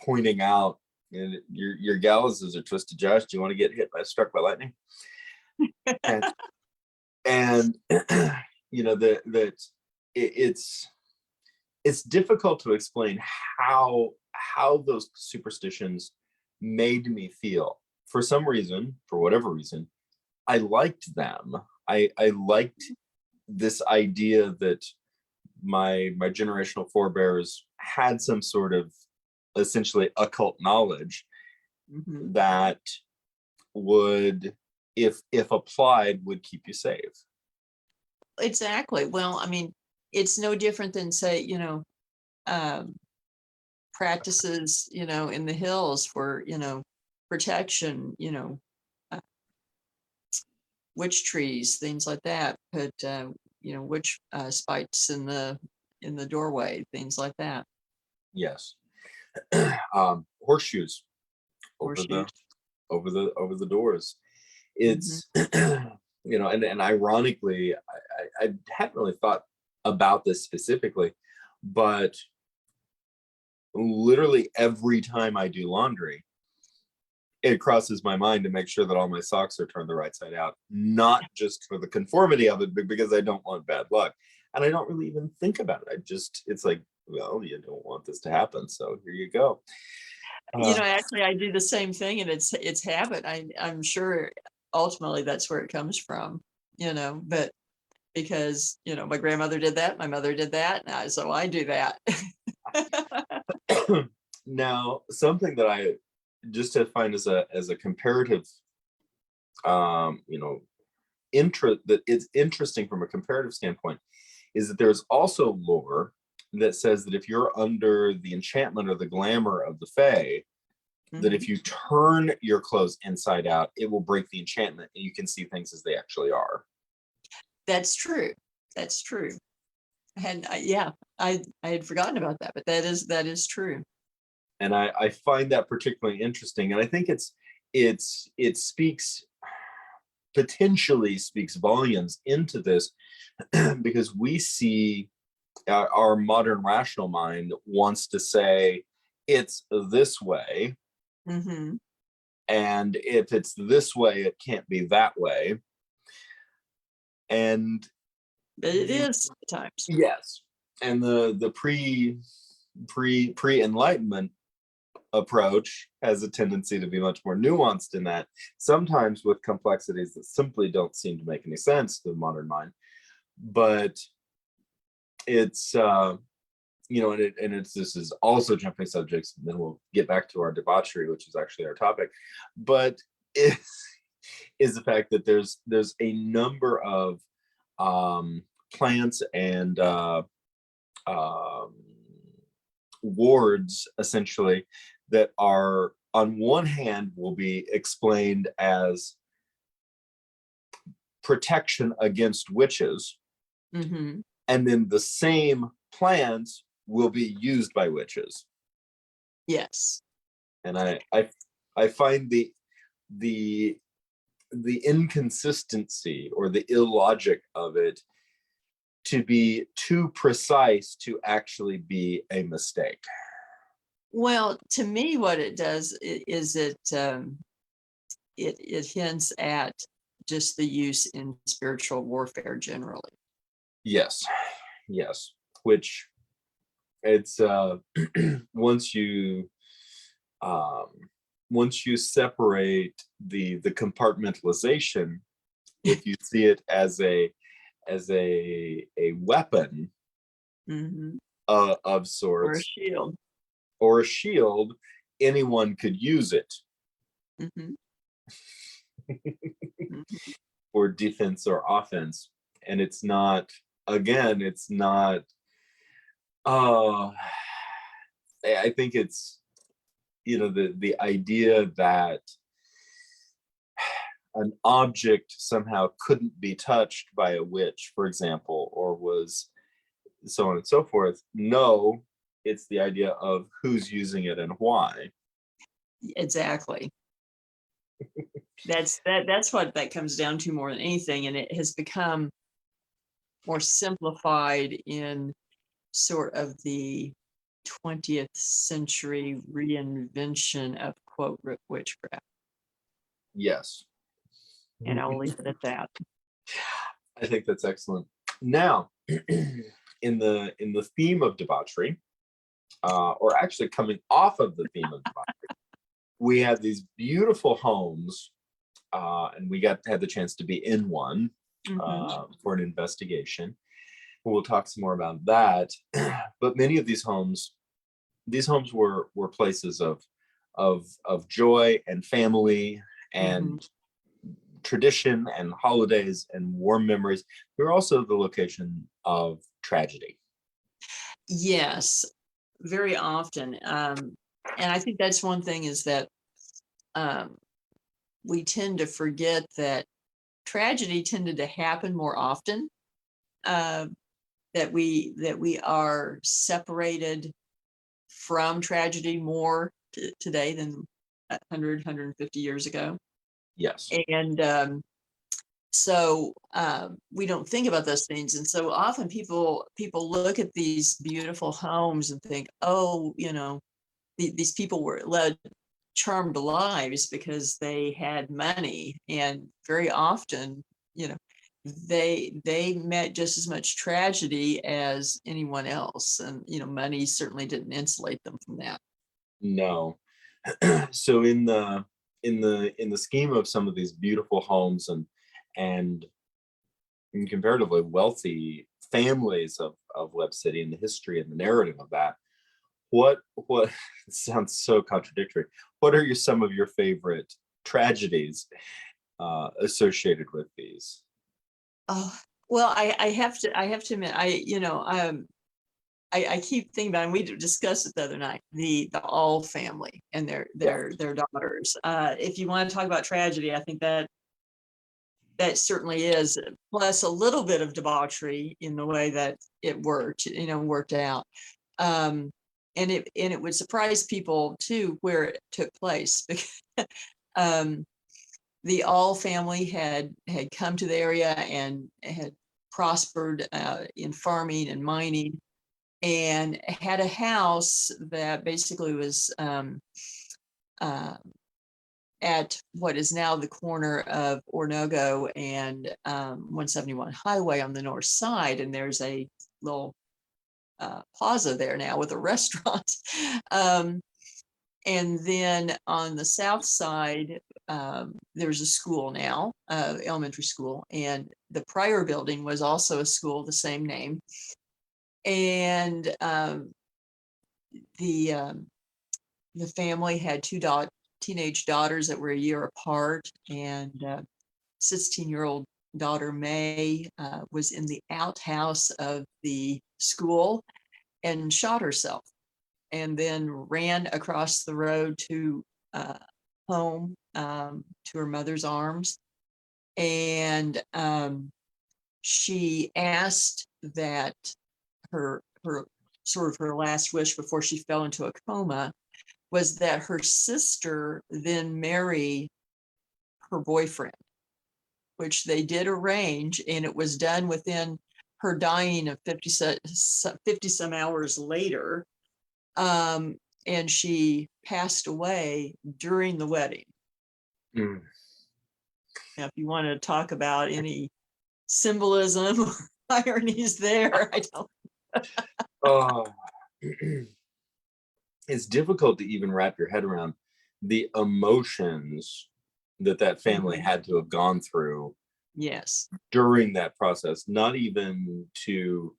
pointing out, your galluses are twisted, Josh. Do you want to get struck by lightning? and that it's difficult to explain how those superstitions made me feel. For some reason, for whatever reason, I liked them. I liked this idea that my generational forebears had some sort of essentially occult knowledge that would, if applied, would keep you safe. Exactly. Well, I mean, it's no different than, say, practices, in the hills for, protection, witch trees, things like that. Put, witch spikes in the doorway, things like that. Yes. Horseshoes over the doors. It's and ironically, I hadn't really thought about this specifically, but literally every time I do laundry, it crosses my mind to make sure that all my socks are turned the right side out, not just for the conformity of it, but because I don't want bad luck. And I don't really even think about it. It's like, well, you don't want this to happen, so here you go. Actually, I do the same thing, and it's habit. I'm sure ultimately that's where it comes from, but because, my grandmother did that, my mother did that, so I do that. Now, something that I just to find as a comparative, that it's interesting from a comparative standpoint, is that there's also lore that says that if you're under the enchantment or the glamour of the Fae, that if you turn your clothes inside out, it will break the enchantment and you can see things as they actually are. That's true. That's true. I had forgotten about that, but that is true. And I find that particularly interesting. And I think it potentially speaks volumes into this because we see our modern rational mind wants to say it's this way. Mm-hmm. And if it's this way, it can't be that way. And but it is sometimes. Yes. And the pre-enlightenment approach has a tendency to be much more nuanced in that, sometimes with complexities that simply don't seem to make any sense to the modern mind. But it's this is also jumping subjects, and then we'll get back to our debauchery, which is actually our topic. But it is the fact that there's a number of plants and wards, essentially, that are, on one hand, will be explained as protection against witches, Mm-hmm. and then the same plants will be used by witches. Yes. And I find the inconsistency or the illogic of it to be too precise to actually be a mistake. Well, to me, what it does is it hints at just the use in spiritual warfare generally. Yes, which it's once you separate the compartmentalization, if you see it as a weapon Mm-hmm. Of sorts, or a shield, anyone could use it. Mm-hmm. For defense or offense. And it's not, again, it's not, I think it's, the idea that an object somehow couldn't be touched by a witch, for example, or was so on and so forth. No, it's the idea of who's using it and why. Exactly. That's what that comes down to more than anything, and it has become more simplified in sort of the 20th century reinvention of quote witchcraft. Yes. And I'll leave it at that. I think that's excellent. Now, in the theme of debauchery, or actually coming off of the theme of debauchery, we have these beautiful homes, and we had the chance to be in one for an investigation. We'll talk some more about that. But many of these homes were places of joy and family and tradition and holidays and warm memories. They're also the location of tragedy. Yes, very often. And I think that's one thing, is that we tend to forget that tragedy tended to happen more often, that we are separated from tragedy more today than 100, 150 years ago. Yes. And So we don't think about those things, and so often people look at these beautiful homes and think, oh, these people were led charmed lives because they had money, and very often, you know, they met just as much tragedy as anyone else, and money certainly didn't insulate them from that. No. So in the scheme of some of these beautiful homes and comparatively wealthy families of Webb City and the history and the narrative of that, what it sounds so contradictory. What are some of your favorite tragedies associated with these? Oh, well, I have to admit, I keep thinking about, and we discussed it the other night, the All family and Yeah. their daughters. If you want to talk about tragedy, I think that certainly is, plus a little bit of debauchery in the way that it worked out. Um, and it would surprise people too where it took place, because um, the All family had come to the area and had prospered in farming and mining, and had a house that basically was uh, at what is now the corner of Ornogo and 171 Highway on the north side. And there's a little plaza there now with a restaurant. um, and then on the south side, there's a school now, elementary school, and the prior building was also a school, the same name. And the um, the family had two teenage daughters that were a year apart, and 16-year-old daughter May was in the outhouse of the school and shot herself, and then ran across the road to home, to her mother's arms. And she asked that her sort of her last wish before she fell into a coma was that her sister then marry her boyfriend, which they did arrange, and it was done within her dying of 50 some hours later. And she passed away during the wedding. Mm. Now, if you want to talk about any symbolism or ironies there, I don't. Oh, it's difficult to even wrap your head around the emotions that family Mhm. had to have gone through Yes, during that process, not even to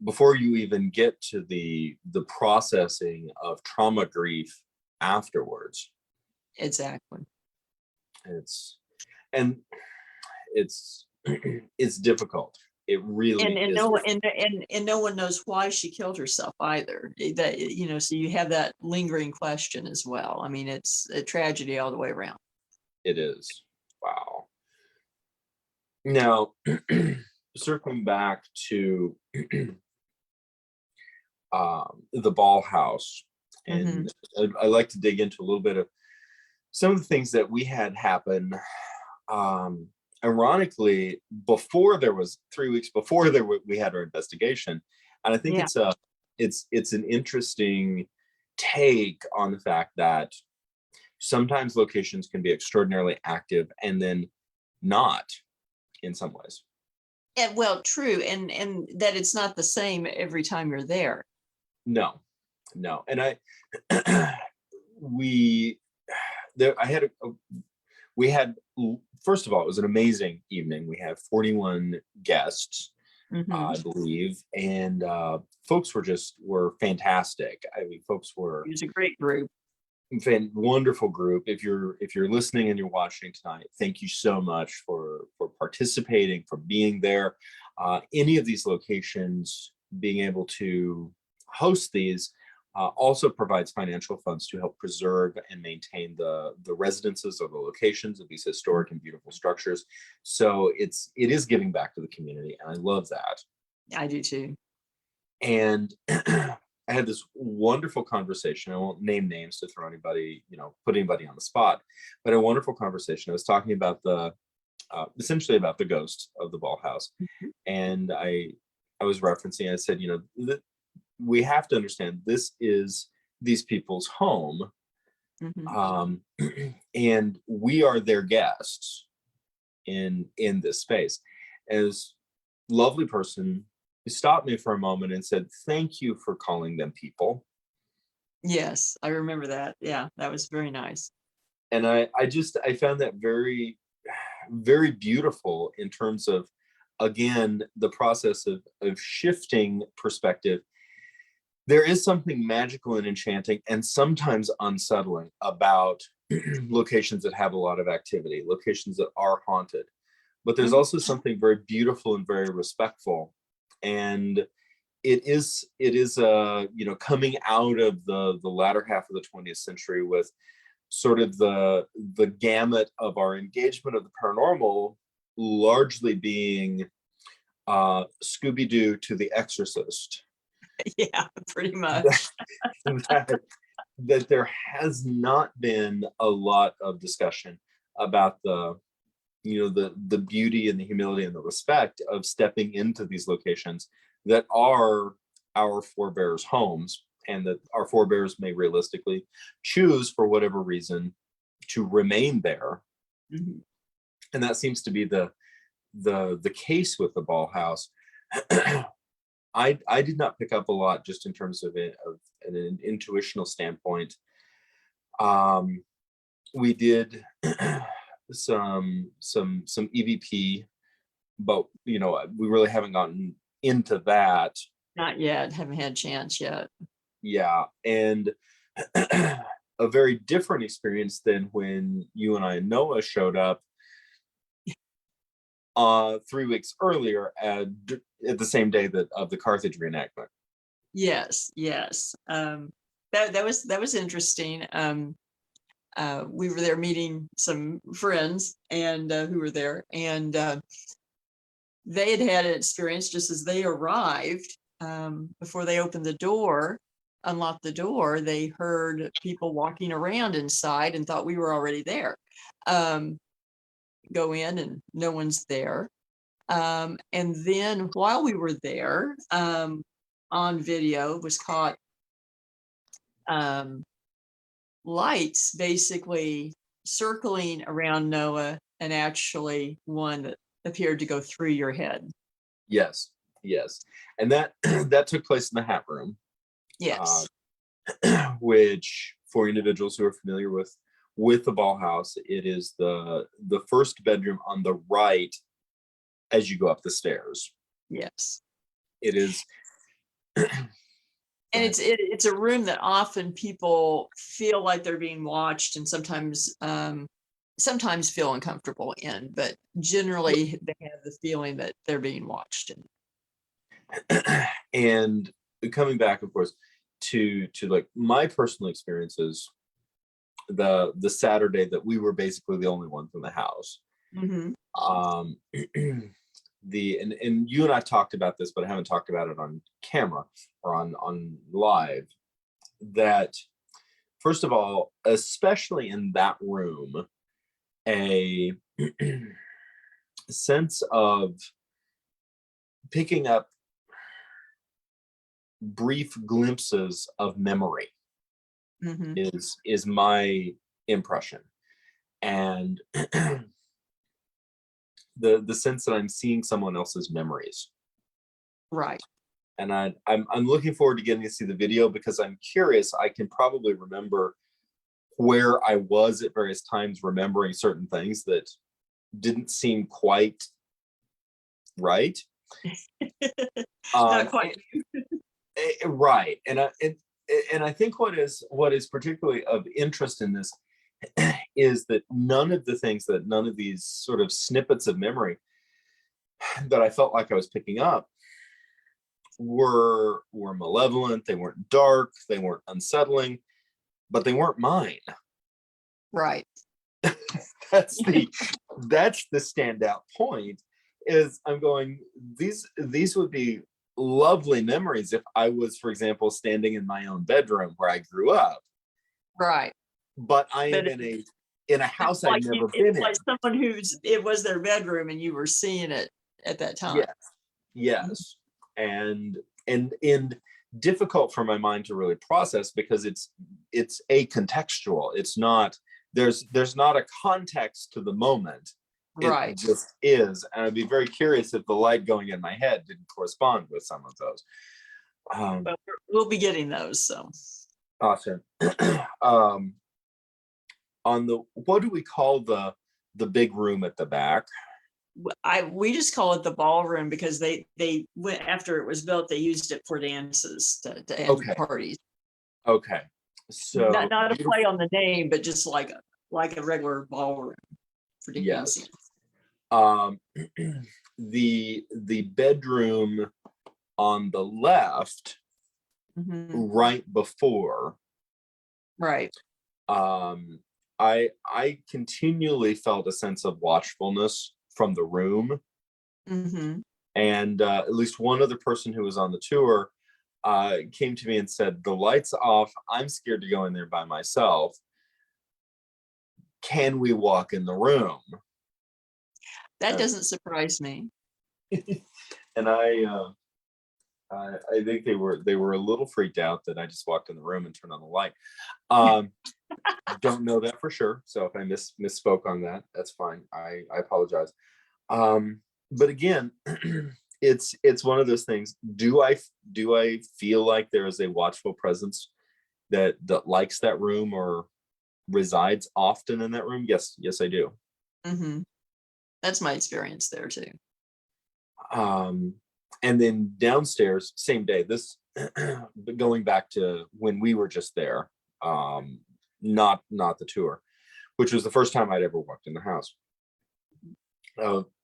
before you even get to the processing of trauma grief afterwards. exactly. It's and it's it's difficult. It And really and is no one difficult. and no one knows why she killed herself either. That so you have that lingering question as well. I mean, it's a tragedy all the way around. It is. Wow. Now, circling back to the ball house, Hmm. and I like to dig into a little bit of some of the things that we had happen. Um, Ironically, before there was 3 weeks before we had our investigation, and I think Yeah, it's an interesting take on the fact that sometimes locations can be extraordinarily active and then not in some ways. and well, true, and that it's not the same every time you're there. No, no, and we there I had we had first of all, it was an amazing evening. We had 41 guests, Hmm. I believe, and folks were fantastic. I mean, folks were It was a great group. wonderful group. If you're listening and you're watching tonight, thank you so much for participating, for being there. Any of these locations, being able to host these also provides financial funds to help preserve and maintain the residences or the locations of these historic and beautiful structures. So it is giving back to the community, and I love that. I do too. And I had this wonderful conversation. I won't name names to throw anybody, put anybody on the spot, but a wonderful conversation. I was talking about essentially about the ghost of the ball house. Mhm. And I was referencing, I said, we have to understand this is these people's home, Mhm. and we are their guests in this space. As lovely person who stopped me for a moment and said, "Thank you for calling them people." Yes, I remember that. Yeah, that was very nice. And I found that very, very beautiful in terms of, again, the process of shifting perspective. There is something magical and enchanting and sometimes unsettling about locations that have a lot of activity, locations that are haunted. But there's Mhm. also something very beautiful and very respectful. And it is coming out of the latter half of the 20th century with sort of the gamut of our engagement of the paranormal largely being Scooby-Doo to The Exorcist. Yeah, pretty much. that, that that there has not been a lot of discussion about the beauty and the humility and the respect of stepping into these locations that are our forebears' homes, and that our forebears may realistically choose for whatever reason to remain there. Mhm. And that seems to be the case with the ball house. I did not pick up a lot just in terms of an intuitional standpoint. Um, we did some EVP, but we really haven't gotten into that. Not yet, haven't had a chance yet. Yeah, and a very different experience than when you and I and Noah showed up 3 weeks earlier at the same day that of the Carthage reenactment. Yes, yes. That was interesting. We were there meeting some friends and who were there, and they had had an experience just as they arrived. Before they opened the door, unlocked the door, they heard people walking around inside and thought we were already there. Um, go in and no one's there. And then while we were there, on video was caught um, lights basically circling around Noah, and actually one that appeared to go through your head. Yes, yes, and that that took place in the hat room, uh, Yes. which for individuals who are familiar with the ball house, it is the first bedroom on the right as you go up the stairs. Yes. It is. Go And ahead. it's a room that often people feel like they're being watched, and sometimes feel uncomfortable in, but generally they have the feeling that they're being watched. And coming back, of course, to like my personal experiences, the Saturday that we were basically the only ones in the house. Mhm. Um, and you and I talked about this, but I haven't talked about it on camera or on live. That first of all, especially in that room, a sense of picking up brief glimpses of memory Mhm. is my impression. And the sense that I'm seeing someone else's memories. Right. And I'm looking forward to getting to see the video because I'm curious. I can probably remember where I was at various times, remembering certain things that didn't seem quite right. Not Um, quite. right, and I think what is particularly of interest in this is that none of these sort of snippets of memory that I felt like I was picking up were malevolent. They weren't dark. They weren't unsettling, but they weren't mine. Right. That's the standout point. Is I'm going, these would be lovely memories if I was, for example, standing in my own bedroom where I grew up. Right. But I am But in a in a house I'd never been it's in. like someone it was their bedroom and you were seeing it at that time. Yes. And difficult for my mind to really process, because it's acontextual. It's not, there's not a context to the moment. Right. It just is. And I'd be very curious if the light going in my head didn't correspond with some of those. But we'll be getting those. So awesome. On the, what do we call the big room at the back? we just call it the ballroom because they went, after it was built, they used it for dances to end parties. Okay. So not a play on the name, but just like a regular ballroom for dancing. The bedroom on the left, right before, right. I continually felt a sense of watchfulness from the room. And at least one other person who was on the tour came to me and said, the light's off, I'm scared to go in there by myself, can we walk in the room? That doesn't surprise me. And I think they were a little freaked out that I just walked in the room and turned on the light. Don't know that for sure, so if I misspoke on that, that's fine. I apologize. But again, it's one of those things. Do I feel like there is a watchful presence that likes that room or resides often in that room? Yes, I do. That's my experience there too. And then downstairs, same day. This, but going back to when we were just there, not the tour, which was the first time I'd ever walked in the house.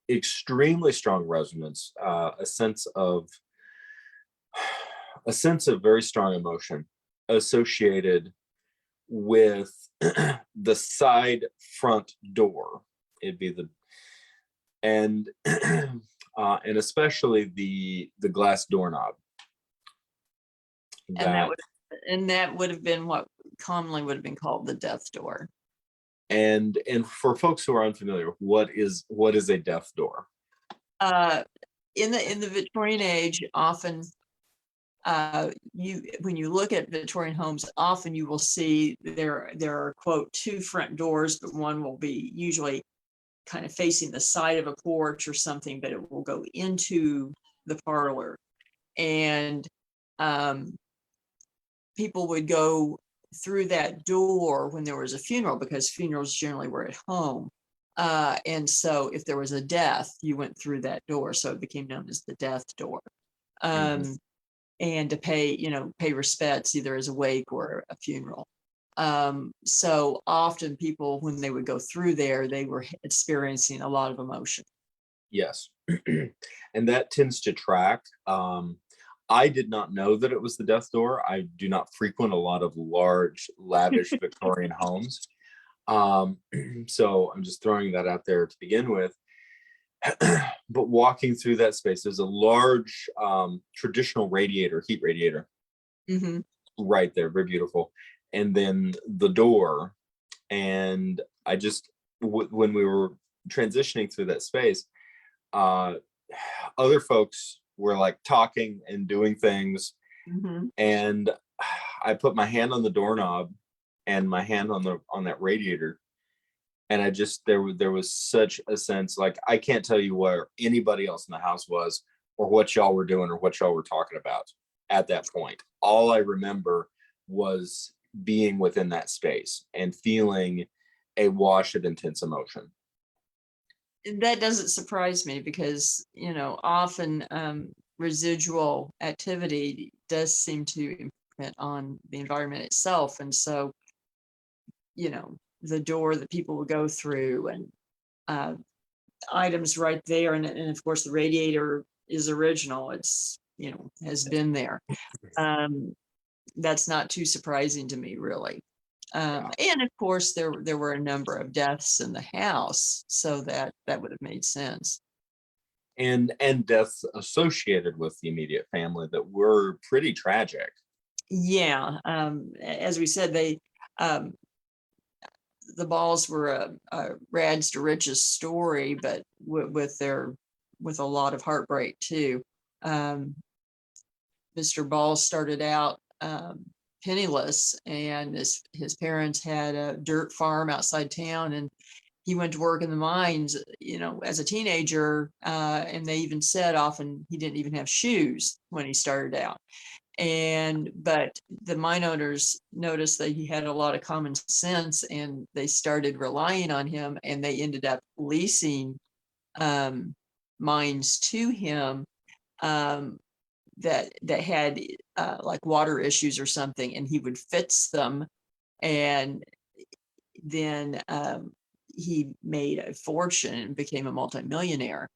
Extremely strong resonance, a sense of very strong emotion associated with the side front door. It'd be and especially the glass doorknob. And that would have been what commonly would have been called the death door. And for folks who are unfamiliar, what is a death door? In the Victorian age, often when you look at Victorian homes, often you will see there are, quote, two front doors, but one will be usually kind of facing the side of a porch or something, but it will go into the parlor. And people would go through that door when there was a funeral, because funerals generally were at home. And so if there was a death, you went through that door. So it became known as the death door. And to pay respects either as a wake or a funeral. So often people, when they would go through there, they were experiencing a lot of emotion. Yes. And that tends to track. I did not know that it was the death door. I do not frequent a lot of large, lavish Victorian homes. So I'm just throwing that out there to begin with. But walking through that space, there's a large traditional heat radiator, right there, very beautiful. And then the door. And I just, when we were transitioning through that space, other folks were like talking and doing things. And I put my hand on the doorknob and my hand on that radiator. And I just, there was such a sense, like, I can't tell you where anybody else in the house was or what y'all were doing or what y'all were talking about at that point. All I remember was being within that space and feeling a wash of intense emotion. That doesn't surprise me because, often residual activity does seem to imprint on the environment itself. And so, the door that people will go through and items right there. And of course, the radiator is original. It's, has been there. That's not too surprising to me, really. And of course, there were a number of deaths in the house, so that would have made sense. And deaths associated with the immediate family that were pretty tragic. Yeah. As we said, the Balls were a rags to riches story, but with a lot of heartbreak too. Mr. Ball started out penniless, and his parents had a dirt farm outside town, and he went to work in the mines, as a teenager. And they even said often he didn't even have shoes when he started out. But the mine owners noticed that he had a lot of common sense, and they started relying on him, and they ended up leasing mines to him that had like water issues or something, and he would fix them. And then he made a fortune and became a multimillionaire.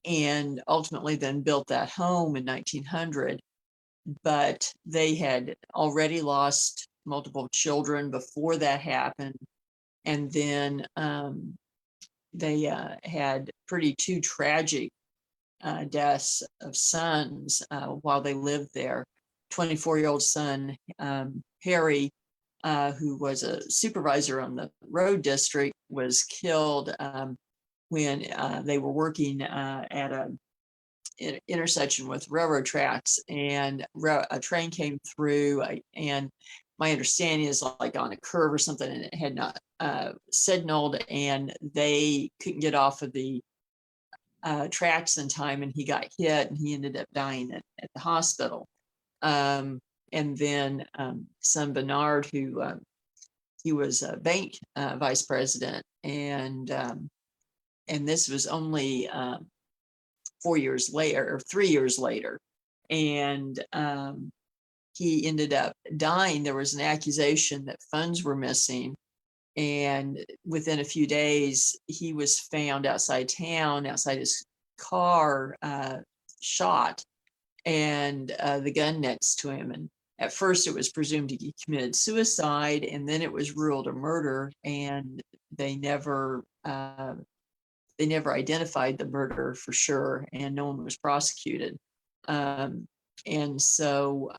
And ultimately then built that home in 1900. But they had already lost multiple children before that happened. And then they had pretty two tragic deaths of sons while they lived there. 24-year-old son, Harry, who was a supervisor on the road district, was killed when they were working at an intersection with railroad tracks, and a train came through, and my understanding is like on a curve or something, and it had not signaled, and they couldn't get off of the tracks in time, and he got hit, and he ended up dying at the hospital. And then son Bernard, who he was a bank vice president, and this was only 4 years later or 3 years later, and he ended up dying. There was an accusation that funds were missing, and within a few days he was found outside town, outside his car, shot, and the gun next to him. And at first it was presumed he committed suicide, and then it was ruled a murder, and they never identified the murderer for sure, and no one was prosecuted. And so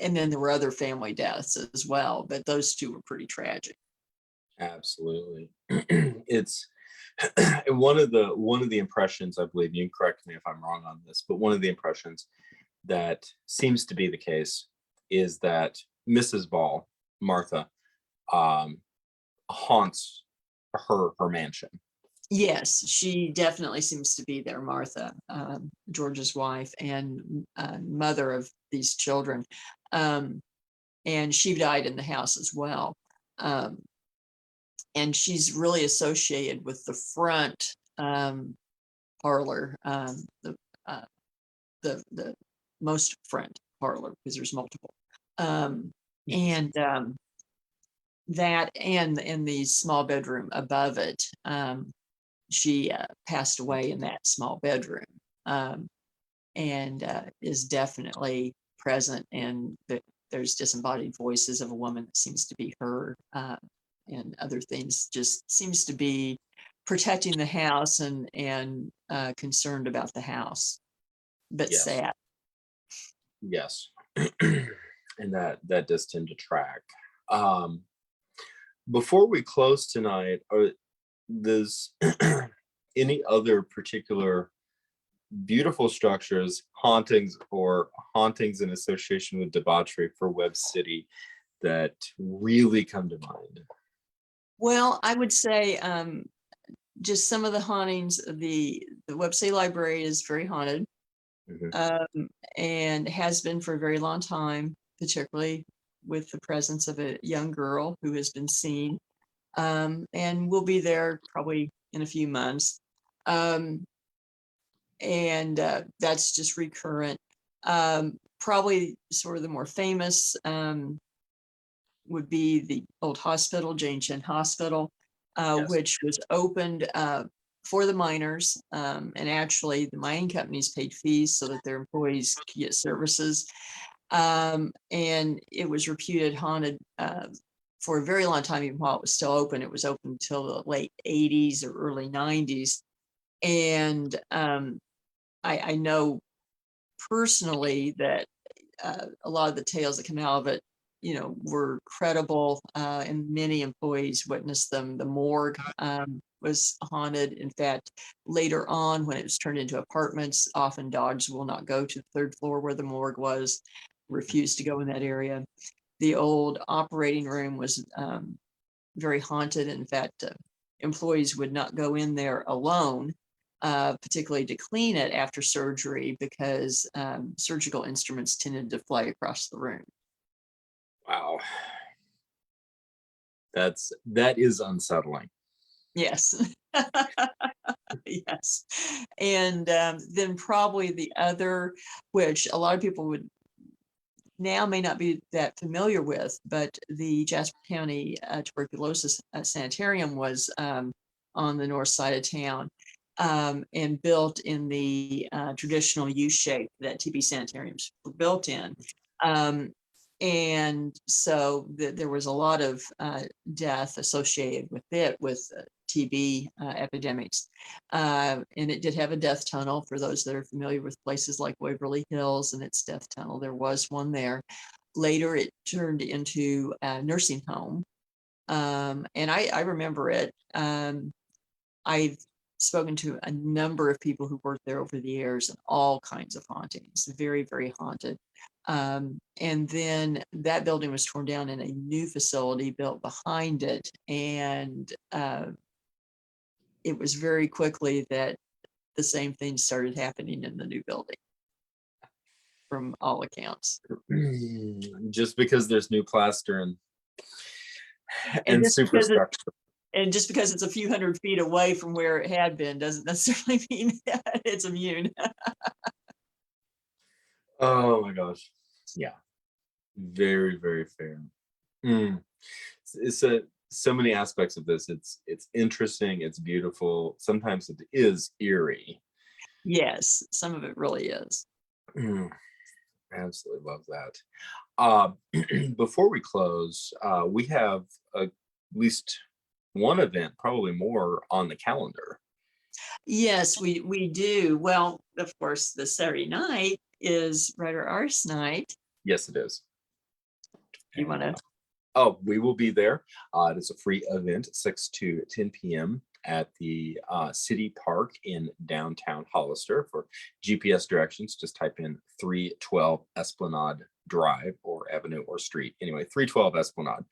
and then there were other family deaths as well, but those two were pretty tragic. Absolutely. It's one of the impressions, I believe, you can correct me if I'm wrong on this, but one of the impressions that seems to be the case is that Mrs. Ball, Martha, haunts her mansion. Yes, she definitely seems to be there, Martha, George's wife and mother of these children. And she died in the house as well. And she's really associated with the front parlor, the most front parlor, because there's multiple. And that and in the small bedroom above it, she passed away in that small bedroom, and is definitely present. And there's disembodied voices of a woman that seems to be her, and other things. Just seems to be protecting the house and concerned about the house, but Yes. sad. Yes. And that does tend to track. Before we close tonight, there's any other particular beautiful structures, hauntings in association with debauchery for Webb City that really come to mind? Well, I would say just some of the hauntings. The Webb City Library is very haunted, and has been for a very long time, particularly with the presence of a young girl who has been seen, and will be there probably in a few months. And that's just recurrent. Probably sort of the more famous would be the old hospital, Jane Chen Hospital, Yes. which was opened for the miners. And actually the mining companies paid fees so that their employees could get services. And it was reputed haunted for a very long time, even while it was still open. It was open until the late 80s or early 90s. And I know personally that a lot of the tales that come out of it were credible, and many employees witnessed them. The morgue was haunted. In fact, later on, when it was turned into apartments, often dogs will not go to the third floor where the morgue was, refuse to go in that area. The old operating room was very haunted. In fact, employees would not go in there alone, particularly to clean it after surgery, because surgical instruments tended to fly across the room. Wow. That is unsettling. Yes. Yes. And then probably the other, which a lot of people would now may not be that familiar with, but the Jasper County Tuberculosis Sanitarium was on the north side of town, and built in the traditional U shape that TB sanitariums were built in. And so there was a lot of death associated with it, with TB epidemics. And it did have a death tunnel. For those that are familiar with places like Waverly Hills and its death tunnel, there was one there. Later, it turned into a nursing home. And I remember it. I've spoken to a number of people who worked there over the years, and all kinds of hauntings, very, very haunted. And then that building was torn down and a new facility built behind it. And it was very quickly that the same thing started happening in the new building, from all accounts. Just because there's new plaster and just superstructure. And just because it's a few hundred feet away from where it had been doesn't necessarily mean that it's immune. Oh my gosh. Yeah. Very, very fair. It's so many aspects of this. It's interesting. It's beautiful. Sometimes it is eerie. Yes, some of it really is. Absolutely love that. Before we close, we have at least one event, probably more, on the calendar. Yes, we do. Well, of course, the Saturday night is Writer Artist Night. Yes, it is. You want to? Oh, we will be there. It is a free event, 6 to 10 p.m. at the City Park in downtown Hollister. For GPS directions, just type in 312 Esplanade Drive or Avenue or Street. Anyway, 312 Esplanade.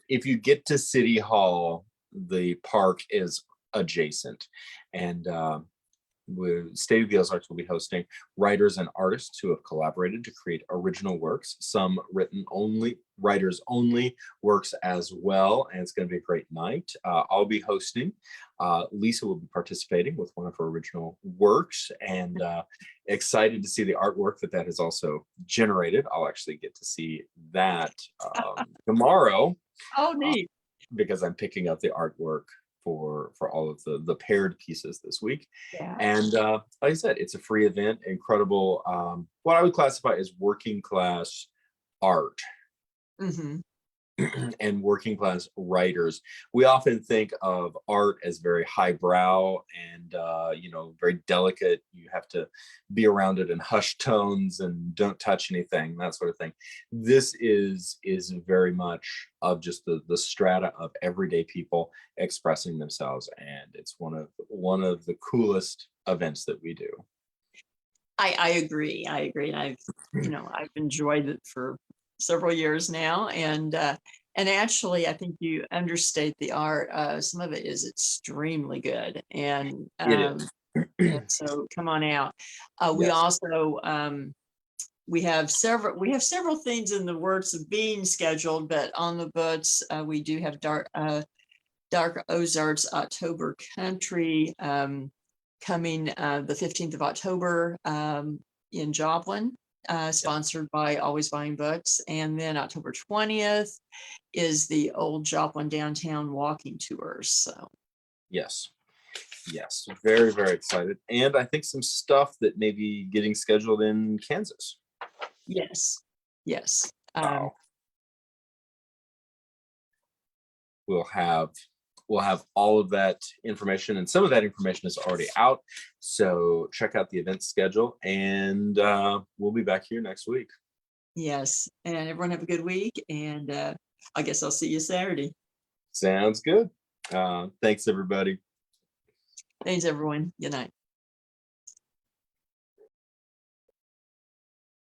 If you get to City Hall, the park is adjacent. And State of the Ozarks will be hosting writers and artists who have collaborated to create original works, some writers only works as well. And it's going to be a great night. I'll be hosting. Lisa will be participating with one of her original works, and excited to see the artwork that has also generated. I'll actually get to see that tomorrow. Oh, neat. Because I'm picking up the artwork for all of the paired pieces this week. Yeah. And like I said, it's a free event. Incredible, what I would classify as working class art. And working class writers. We often think of art as very highbrow and very delicate. You have to be around it in hushed tones and don't touch anything, that sort of thing. This is very much of just the strata of everyday people expressing themselves, and it's one of the coolest events that we do. I agree. And I've enjoyed it for several years now, and actually I think you understate the art. Some of it is extremely good, and and so come on out. We Yes. also we have several things in the works of being scheduled, but on the books we do have Dark Ozarks October Country coming the 15th of October in Joplin. Sponsored by Always Buying Books. And then October 20th is the Old Joplin Downtown Walking Tours. So yes, very, very excited. And I think some stuff that may be getting scheduled in Kansas. Yes. Wow. We'll have all of that information, and some of that information is already out. So check out the event schedule, and we'll be back here next week. Yes, and everyone have a good week, and I guess I'll see you Saturday. Sounds good. Thanks, everybody. Thanks, everyone. Good night.